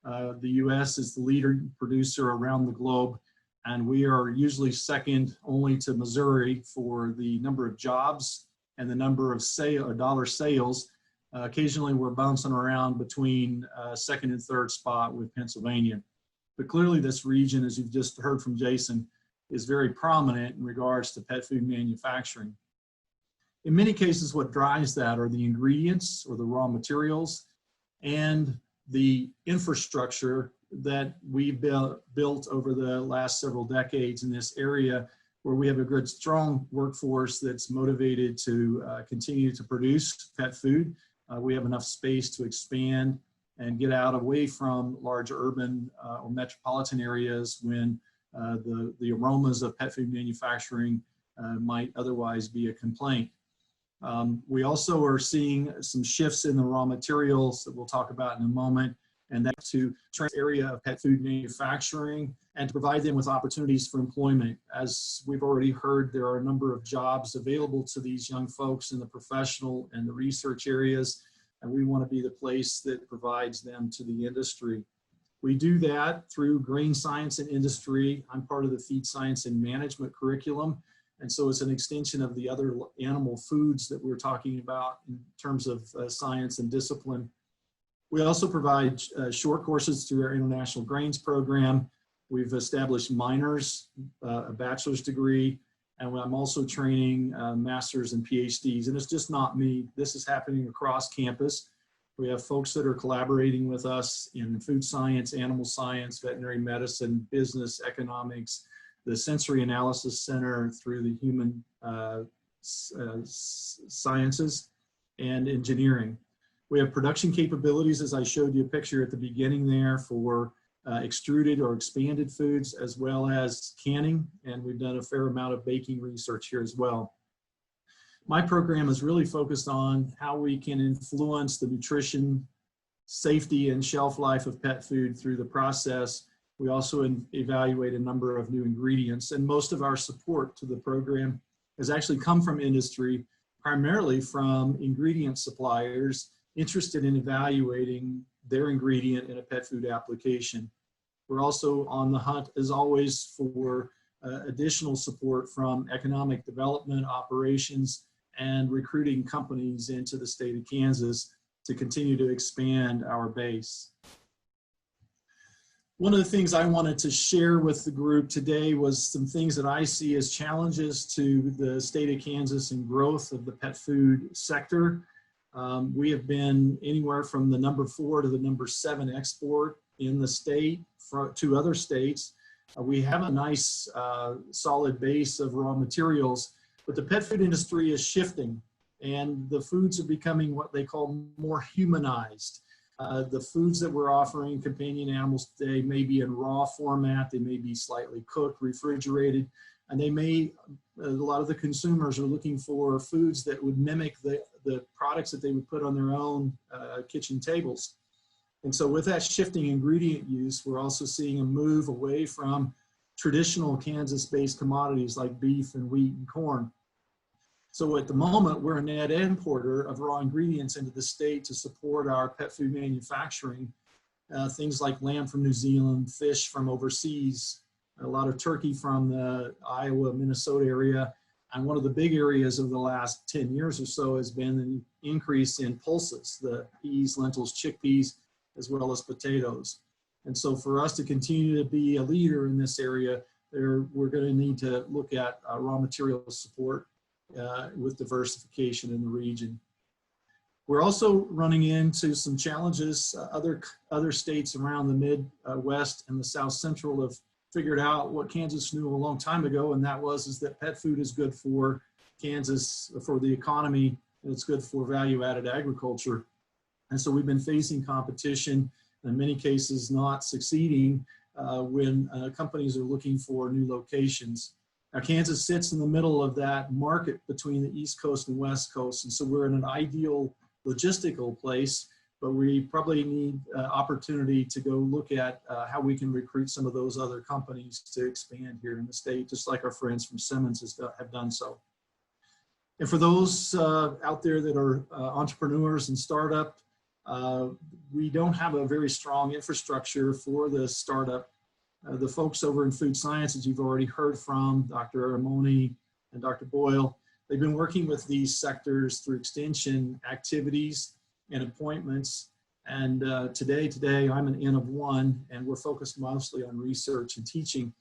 The US is the leader producer around the globe, and we are usually second only to Missouri for the number of jobs and the number of dollar sales. Occasionally we're bouncing around between second and third spot with Pennsylvania. But clearly this region, as you've just heard from Jason, is very prominent in regards to pet food manufacturing. In many cases, what drives that are the ingredients or the raw materials and the infrastructure that we've built over the last several decades in this area, where we have a good, strong workforce that's motivated to continue to produce pet food. We have enough space to expand and get out away from large urban or metropolitan areas when the aromas of pet food manufacturing might otherwise be a complaint. We also are seeing some shifts in the raw materials that we'll talk about in a moment, and that's to trans area of pet food manufacturing and to provide them with opportunities for employment. As we've already heard, there are a number of jobs available to these young folks in the professional and the research areas, and we want to be the place that provides them to the industry. We do that through grain science and industry. I'm part of the feed science and management curriculum. And so it's an extension of the other animal foods that we're talking about in terms of science and discipline. We also provide short courses through our International Grains program. We've established minors, a bachelor's degree, and I'm also training masters and PhDs. And it's just not me. This is happening across campus. We have folks that are collaborating with us in food science, animal science, veterinary medicine, business, economics, the Sensory Analysis Center through the human sciences and engineering. We have production capabilities, as I showed you a picture at the beginning there, for extruded or expanded foods, as well as canning, and we've done a fair amount of baking research here as well. My program is really focused on how we can influence the nutrition, safety, and shelf life of pet food through the process. We also evaluate a number of new ingredients, and most of our support to the program has actually come from industry, primarily from ingredient suppliers interested in evaluating their ingredient in a pet food application. We're also on the hunt, as always, for additional support from economic development, operations, and recruiting companies into the state of Kansas to continue to expand our base. One of the things I wanted to share with the group today was some things that I see as challenges to the state of Kansas and growth of the pet food sector. We have been anywhere from the number 4 to the number 7 export in the state to other states. We have a nice solid base of raw materials, but the pet food industry is shifting and the foods are becoming what they call more humanized. The foods that we're offering companion animals today may be in raw format, they may be slightly cooked, refrigerated, and they may, a lot of the consumers are looking for foods that would mimic the products that they would put on their own kitchen tables. And so with that shifting ingredient use, we're also seeing a move away from traditional Kansas-based commodities like beef and wheat and corn. So at the moment, we're a net importer of raw ingredients into the state to support our pet food manufacturing. Things like lamb from New Zealand, fish from overseas, a lot of turkey from the Iowa, Minnesota area. And one of the big areas of the last 10 years or so has been an increase in pulses, the peas, lentils, chickpeas, as well as potatoes. And so for us to continue to be a leader in this area, we're going to need to look at raw material support with diversification in the region. We're also running into some challenges. Other states around the Midwest and the South Central have figured out what Kansas knew a long time ago, and that is that pet food is good for Kansas, for the economy, and it's good for value-added agriculture. And so we've been facing competition, in many cases not succeeding when companies are looking for new locations. Now, Kansas sits in the middle of that market between the East Coast and West Coast, and so we're in an ideal logistical place, but we probably need opportunity to go look at how we can recruit some of those other companies to expand here in the state, just like our friends from Simmons have done so. And for those out there that are entrepreneurs and startup, we don't have a very strong infrastructure for the startup. The folks over in food sciences you've already heard from, Dr. Aramoni and Dr. Boyle, they've been working with these sectors through extension activities and appointments. And today I'm an N of 1, and we're focused mostly on research and teaching.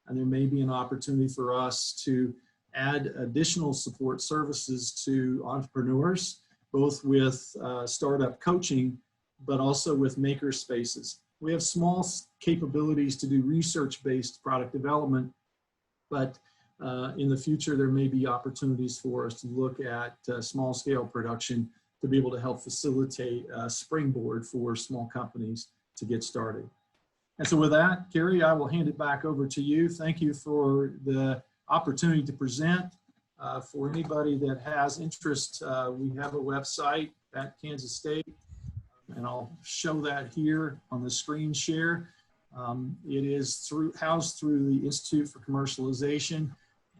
And there may be an opportunity for us to add additional support services to entrepreneurs, both with startup coaching, but also with maker spaces. We have small capabilities to do research-based product development, but in the future, there may be opportunities for us to look at small-scale production to be able to help facilitate a springboard for small companies to get started. And so with that, Carrie, I will hand it back over to you. Thank you for the opportunity to present. For anybody that has interest, we have a website at Kansas State, and I'll show that here on the screen share. It is housed through the Institute for Commercialization,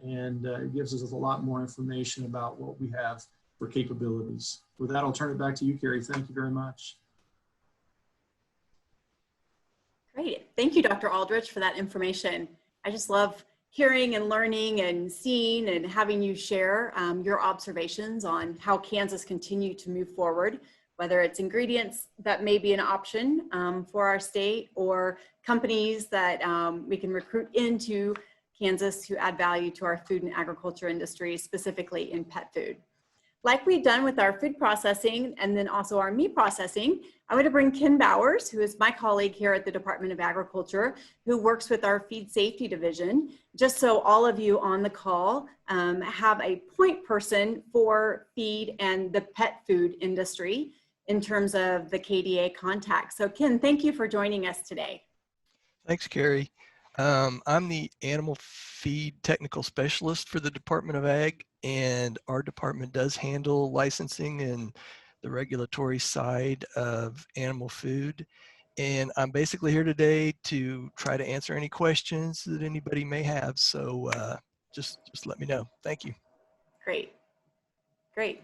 and it gives us a lot more information about what we have for capabilities. With that, I'll turn it back to you, Carrie. Thank you very much. Great. Thank you, Dr. Aldrich, for that information. I just love hearing and learning and seeing and having you share your observations on how Kansas continued to move forward, whether it's ingredients that may be an option for our state or companies that we can recruit into Kansas to add value to our food and agriculture industry, specifically in pet food. Like we've done with our food processing and then also our meat processing, I want to bring Ken Bowers, who is my colleague here at the Department of Agriculture, who works with our feed safety division, just so all of you on the call have a point person for feed and the pet food industry in terms of the KDA contact. So Ken, thank you for joining us today. Thanks, Carrie. I'm the animal feed technical specialist for the Department of Ag, and our department does handle licensing and the regulatory side of animal food. And I'm basically here today to try to answer any questions that anybody may have. So just let me know. Thank you. Great. Great.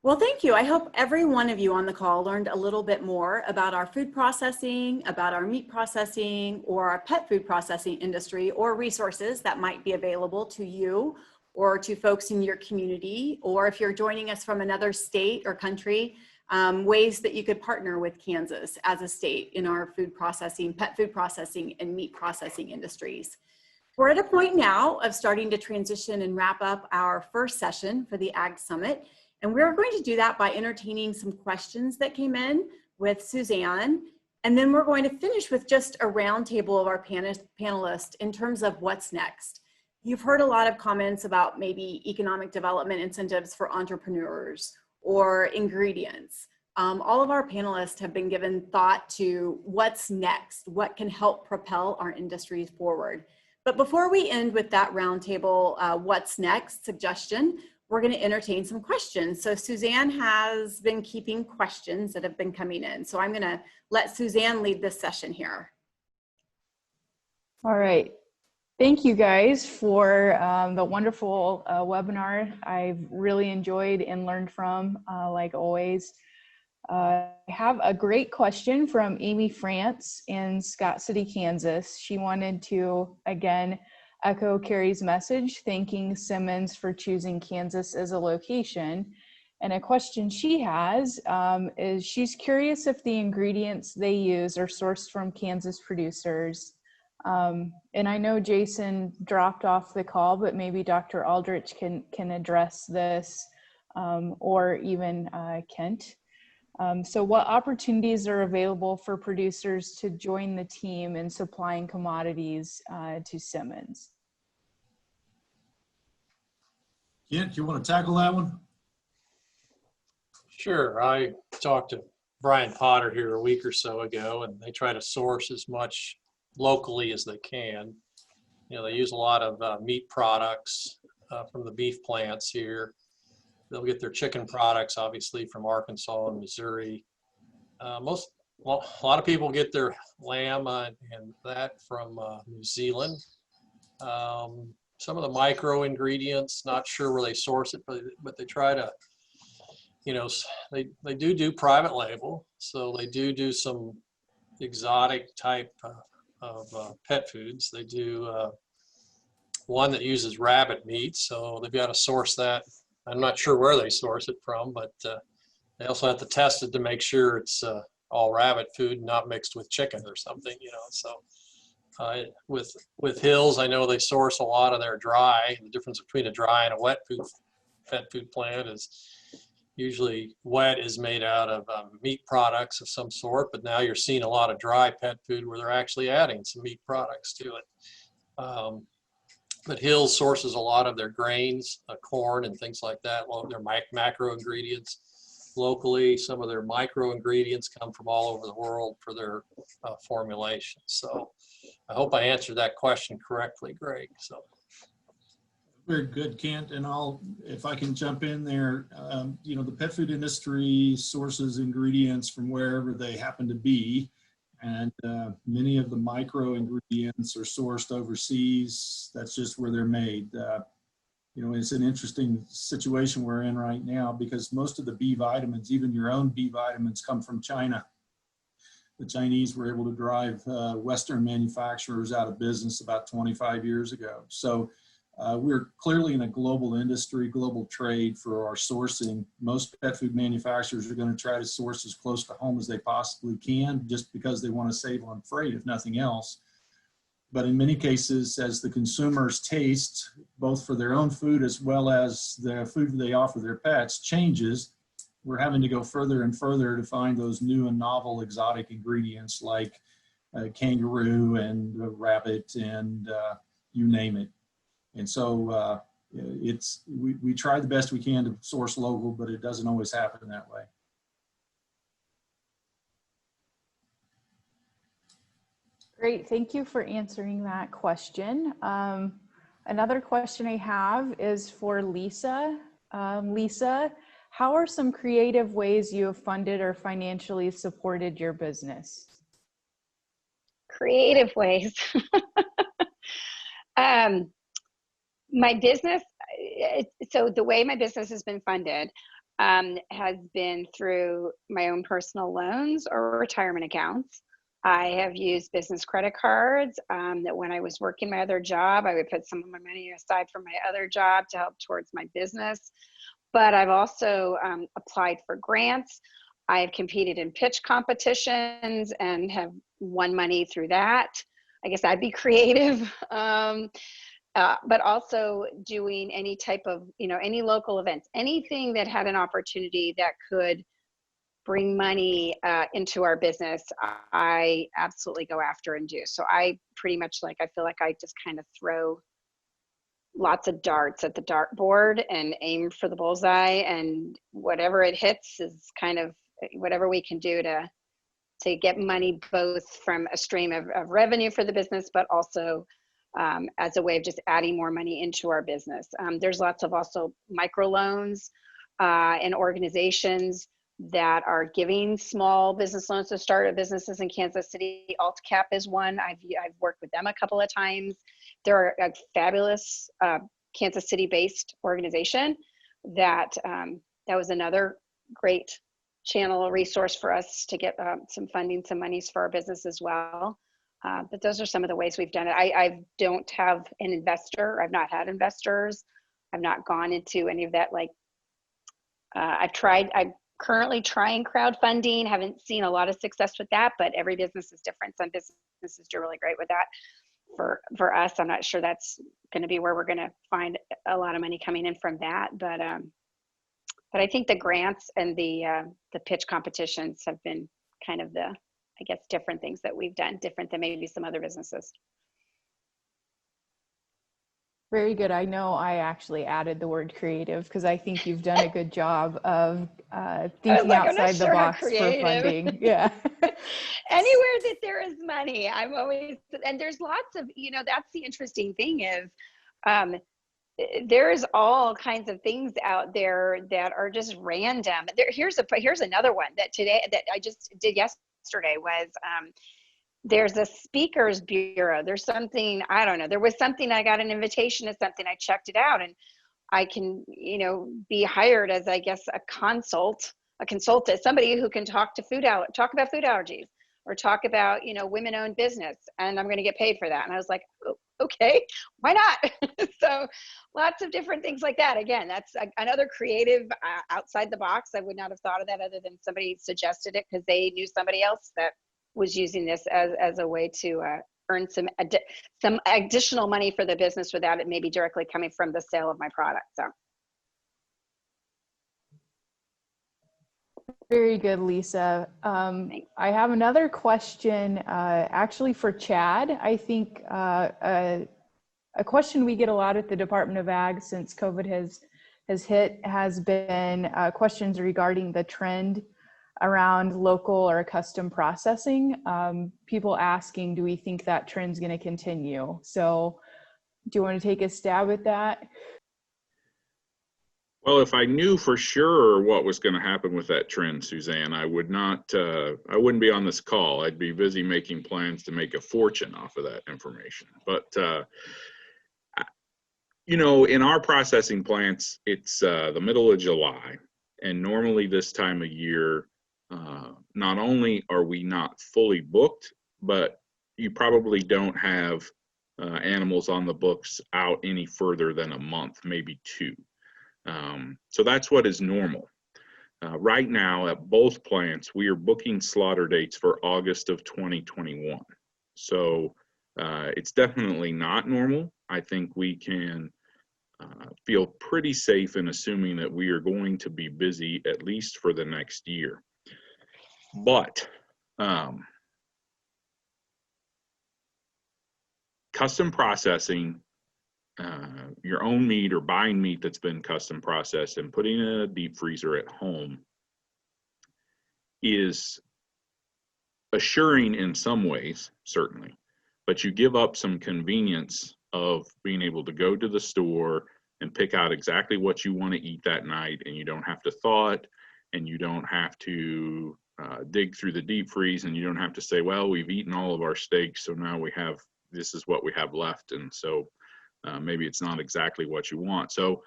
Well, thank you. I hope every one of you on the call learned a little bit more about our food processing, about our meat processing, or our pet food processing industry, or resources that might be available to you or to folks in your community, or if you're joining us from another state or country, ways that you could partner with Kansas as a state in our food processing, pet food processing, and meat processing industries. We're at a point now of starting to transition and wrap up our first session for the Ag Summit. And we're going to do that by entertaining some questions that came in with Suzanne. And then we're going to finish with just a roundtable of our panelists in terms of what's next. You've heard a lot of comments about maybe economic development incentives for entrepreneurs or ingredients. All of our panelists have been given thought to what's next, what can help propel our industries forward. But before we end with that roundtable, what's next suggestion, we're going to entertain some questions. So Suzanne has been keeping questions that have been coming in. So I'm going to let Suzanne lead this session here. All right. Thank you guys for the wonderful webinar. I've really enjoyed and learned from, like always. I have a great question from Amy France in Scott City, Kansas. She wanted to, again, echo Carrie's message, thanking Simmons for choosing Kansas as a location. And a question she has is she's curious if the ingredients they use are sourced from Kansas producers. And I know Jason dropped off the call, but maybe Dr. Aldrich can address this, or even Kent. So what opportunities are available for producers to join the team in supplying commodities to Simmons? Kent, do you want to tackle that one? Sure. I talked to Brian Potter here a week or so ago, and they try to source as much locally as they can. You know, they use a lot of meat products from the beef plants here. They'll get their chicken products, obviously, from Arkansas and Missouri. A lot of people get their lamb and that from New Zealand. Some of the micro ingredients, not sure where they source it, but they try to, you know, they do private label. So they do some exotic type of pet foods. They do one that uses rabbit meat, so they've got to source that. I'm not sure where they source it from, but they also have to test it to make sure it's all rabbit food, not mixed with chicken or something, you know. So with Hills, I know they source a lot of their dry. The difference between a dry and a wet pet food plant is usually wet is made out of meat products of some sort, but now you're seeing a lot of dry pet food where they're actually adding some meat products to it. But Hills sources a lot of their grains, corn and things like that, their macro ingredients locally. Some of their micro ingredients come from all over the world for their formulation. So I hope I answered that question correctly, Greg. So. Very good, Kent. And if I can jump in there, you know, the pet food industry sources ingredients from wherever they happen to be. And many of the micro ingredients are sourced overseas. That's just where they're made. You know, it's an interesting situation we're in right now because most of the B vitamins, even your own B vitamins, come from China. The Chinese were able to drive Western manufacturers out of business about 25 years ago. So we're clearly in a global industry, global trade for our sourcing. Most pet food manufacturers are going to try to source as close to home as they possibly can, just because they want to save on freight, if nothing else. But in many cases, as the consumers' taste, both for their own food as well as the food they offer their pets, changes, we're having to go further and further to find those new and novel exotic ingredients like kangaroo and rabbit and you name it. And so we try the best we can to source local, but it doesn't always happen that way. Great, thank you for answering that question. Another question I have is for Lisa. Lisa, how are some creative ways you have funded or financially supported your business? Creative ways. My business, so the way my business has been funded has been through my own personal loans or retirement accounts. I have used business credit cards that when I was working my other job, I would put some of my money aside from my other job to help towards my business. But I've also applied for grants. I've competed in pitch competitions and have won money through that. I guess I'd be creative. But also doing any type of, any local events, anything that had an opportunity that could bring money into our business, I absolutely go after and do. So I pretty much I feel like I just kind of throw lots of darts at the dartboard and aim for the bullseye, and whatever it hits is kind of whatever we can do to get money, both from a stream of revenue for the business, but also as a way of just adding more money into our business. There's lots of also microloans and organizations that are giving small business loans to start businesses in Kansas City. AltCap is one. I've worked with them a couple of times. They're a fabulous Kansas City-based organization that was another great channel resource for us to get some funding, some monies for our business as well. But those are some of the ways we've done it. I don't have an investor. I've not had investors. I've not gone into any of that. I'm currently trying crowdfunding. Haven't seen a lot of success with that, but every business is different. Some businesses do really great with that. For us, I'm not sure that's going to be where we're going to find a lot of money coming in from that. But I think the grants and the pitch competitions have been kind of the, I guess, different things that we've done, different than maybe some other businesses. Very good. I know I actually added the word creative because I think you've done a good job of thinking outside the box for funding. Yeah. Anywhere that there is money, I'm always, and there's lots of, that's the interesting thing is there's all kinds of things out there that are just random. Here's another one that I just did yesterday was, there's a speakers bureau. There's something, I don't know. There was something, I got an invitation to something, I checked it out, and I can, be hired as, I guess, a consultant, somebody who can talk about food allergies or talk about, women-owned business, and I'm going to get paid for that. And I was like, oh, okay, why not? So lots of different things like that. Again, that's another creative outside the box. I would not have thought of that other than somebody suggested it because they knew somebody else that was using this as a way to earn some additional money for the business without it maybe directly coming from the sale of my product. So. Very good, Lisa. I have another question actually for Chad. I think a question we get a lot at the Department of Ag since COVID has hit has been questions regarding the trend around local or custom processing. People asking, do we think that trend's going to continue? So do you want to take a stab at that? Well, if I knew for sure what was going to happen with that trend, Suzanne, I wouldn't be on this call. I'd be busy making plans to make a fortune off of that information. But, in our processing plants, it's the middle of July. And normally this time of year, not only are we not fully booked, but you probably don't have animals on the books out any further than a month, maybe 2. So that's what is normal. Right now at both plants, we are booking slaughter dates for August of 2021. So it's definitely not normal. I think we can feel pretty safe in assuming that we are going to be busy at least for the next year. But custom processing, your own meat or buying meat that's been custom processed and putting it in a deep freezer at home is assuring in some ways, certainly, but you give up some convenience of being able to go to the store and pick out exactly what you want to eat that night, and you don't have to thaw it, and you don't have to dig through the deep freeze, and you don't have to say, well, we've eaten all of our steaks, so now this is what we have left, and so maybe it's not exactly what you want. So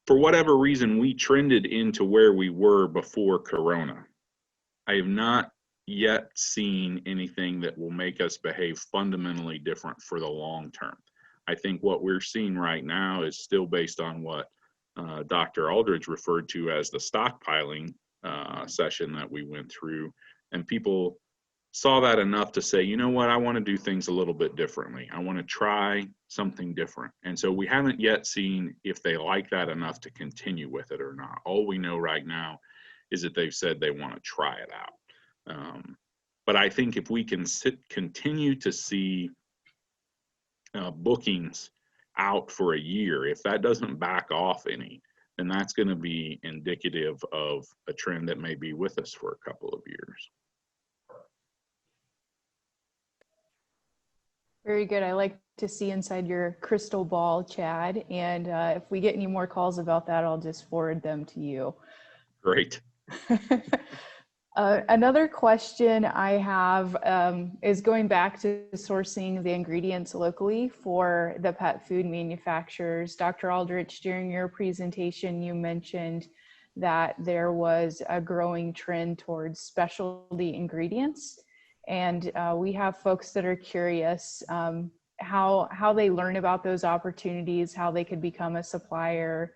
for whatever reason, we trended into where we were before Corona. I have not yet seen anything that will make us behave fundamentally different for the long term. I think what we're seeing right now is still based on what Dr. Aldridge referred to as the stockpiling session that we went through. And people saw that enough to say, you know what, I want to do things a little bit differently. I want to try something different. And so we haven't yet seen if they like that enough to continue with it or not. All we know right now is that they've said they want to try it out. But I think if we can continue to see bookings out for a year, if that doesn't back off any, then that's going to be indicative of a trend that may be with us for a couple of years. Very good. I like to see inside your crystal ball, Chad. And if we get any more calls about that, I'll just forward them to you. Great. Another question I have is going back to sourcing the ingredients locally for the pet food manufacturers. Dr. Aldrich, during your presentation, you mentioned that there was a growing trend towards specialty ingredients. And we have folks that are curious how they learn about those opportunities, how they could become a supplier,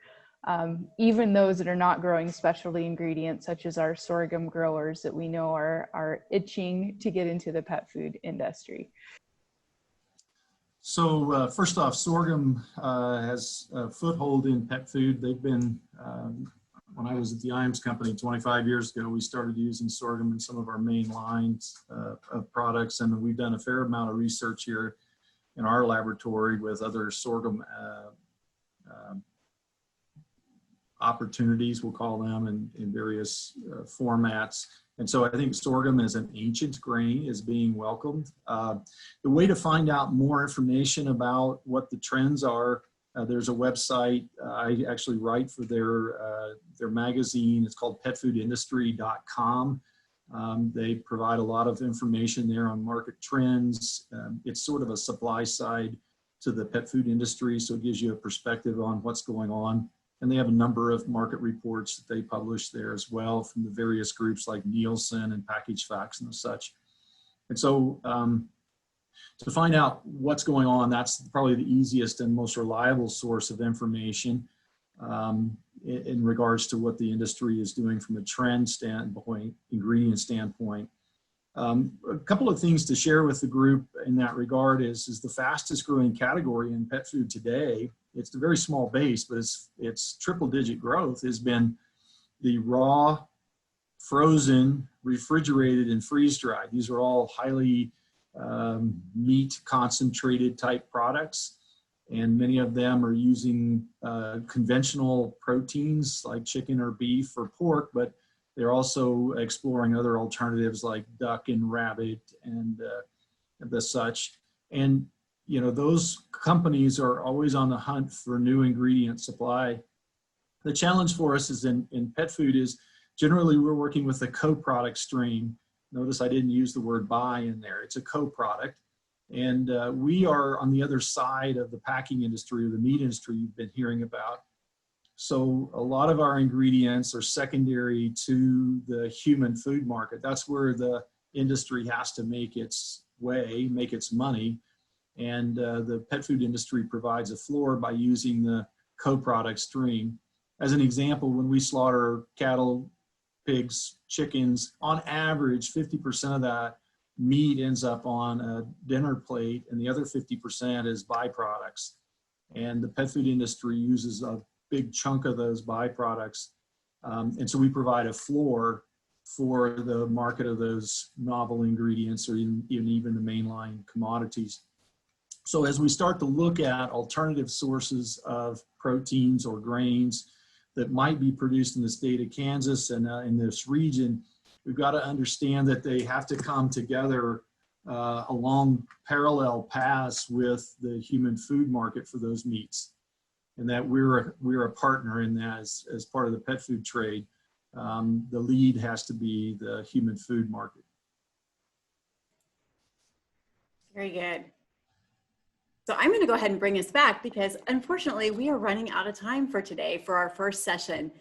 even those that are not growing specialty ingredients, such as our sorghum growers that we know are itching to get into the pet food industry. So first off, sorghum has a foothold in pet food. They've been, when I was at the Iams company 25 years ago, we started using sorghum in some of our main lines of products. And we've done a fair amount of research here in our laboratory with other sorghum opportunities, we'll call them, in various formats. And so I think sorghum as an ancient grain is being welcomed. The way to find out more information about what the trends are, there's a website. I actually write for their magazine. It's called petfoodindustry.com. They provide a lot of information there on market trends. It's sort of a supply side to the pet food industry, so it gives you a perspective on what's going on. And they have a number of market reports that they publish there as well from the various groups like Nielsen and Package Facts and such. And so to find out what's going on, that's probably the easiest and most reliable source of information in regards to what the industry is doing from a trend standpoint, ingredient standpoint. A couple of things to share with the group in that regard is the fastest growing category in pet food today. It's a very small base, but it's triple digit growth has been the raw, frozen, refrigerated, and freeze dried. These are all highly meat concentrated type products. And many of them are using conventional proteins like chicken or beef or pork, but they're also exploring other alternatives like duck and rabbit and the such. And you know, those companies are always on the hunt for new ingredient supply. The challenge for us is in pet food is generally we're working with a co-product stream. Notice I didn't use the word buy in there. It's a co-product. And we are on the other side of the packing industry or the meat industry you've been hearing about. So a lot of our ingredients are secondary to the human food market. That's where the industry has to make its way, make its money. And the pet food industry provides a floor by using the co-product stream. As an example, when we slaughter cattle, pigs, chickens, on average, 50% of that meat ends up on a dinner plate and the other 50% is byproducts. And the pet food industry uses a big chunk of those byproducts. And so we provide a floor for the market of those novel ingredients or even the mainline commodities. So as we start to look at alternative sources of proteins or grains that might be produced in the state of Kansas and in this region, we've got to understand that they have to come together along parallel paths with the human food market for those meats, and that we're a partner in that as part of the pet food trade. The lead has to be the human food market. Very good. So I'm going to go ahead and bring us back because unfortunately we are running out of time for today for our first session.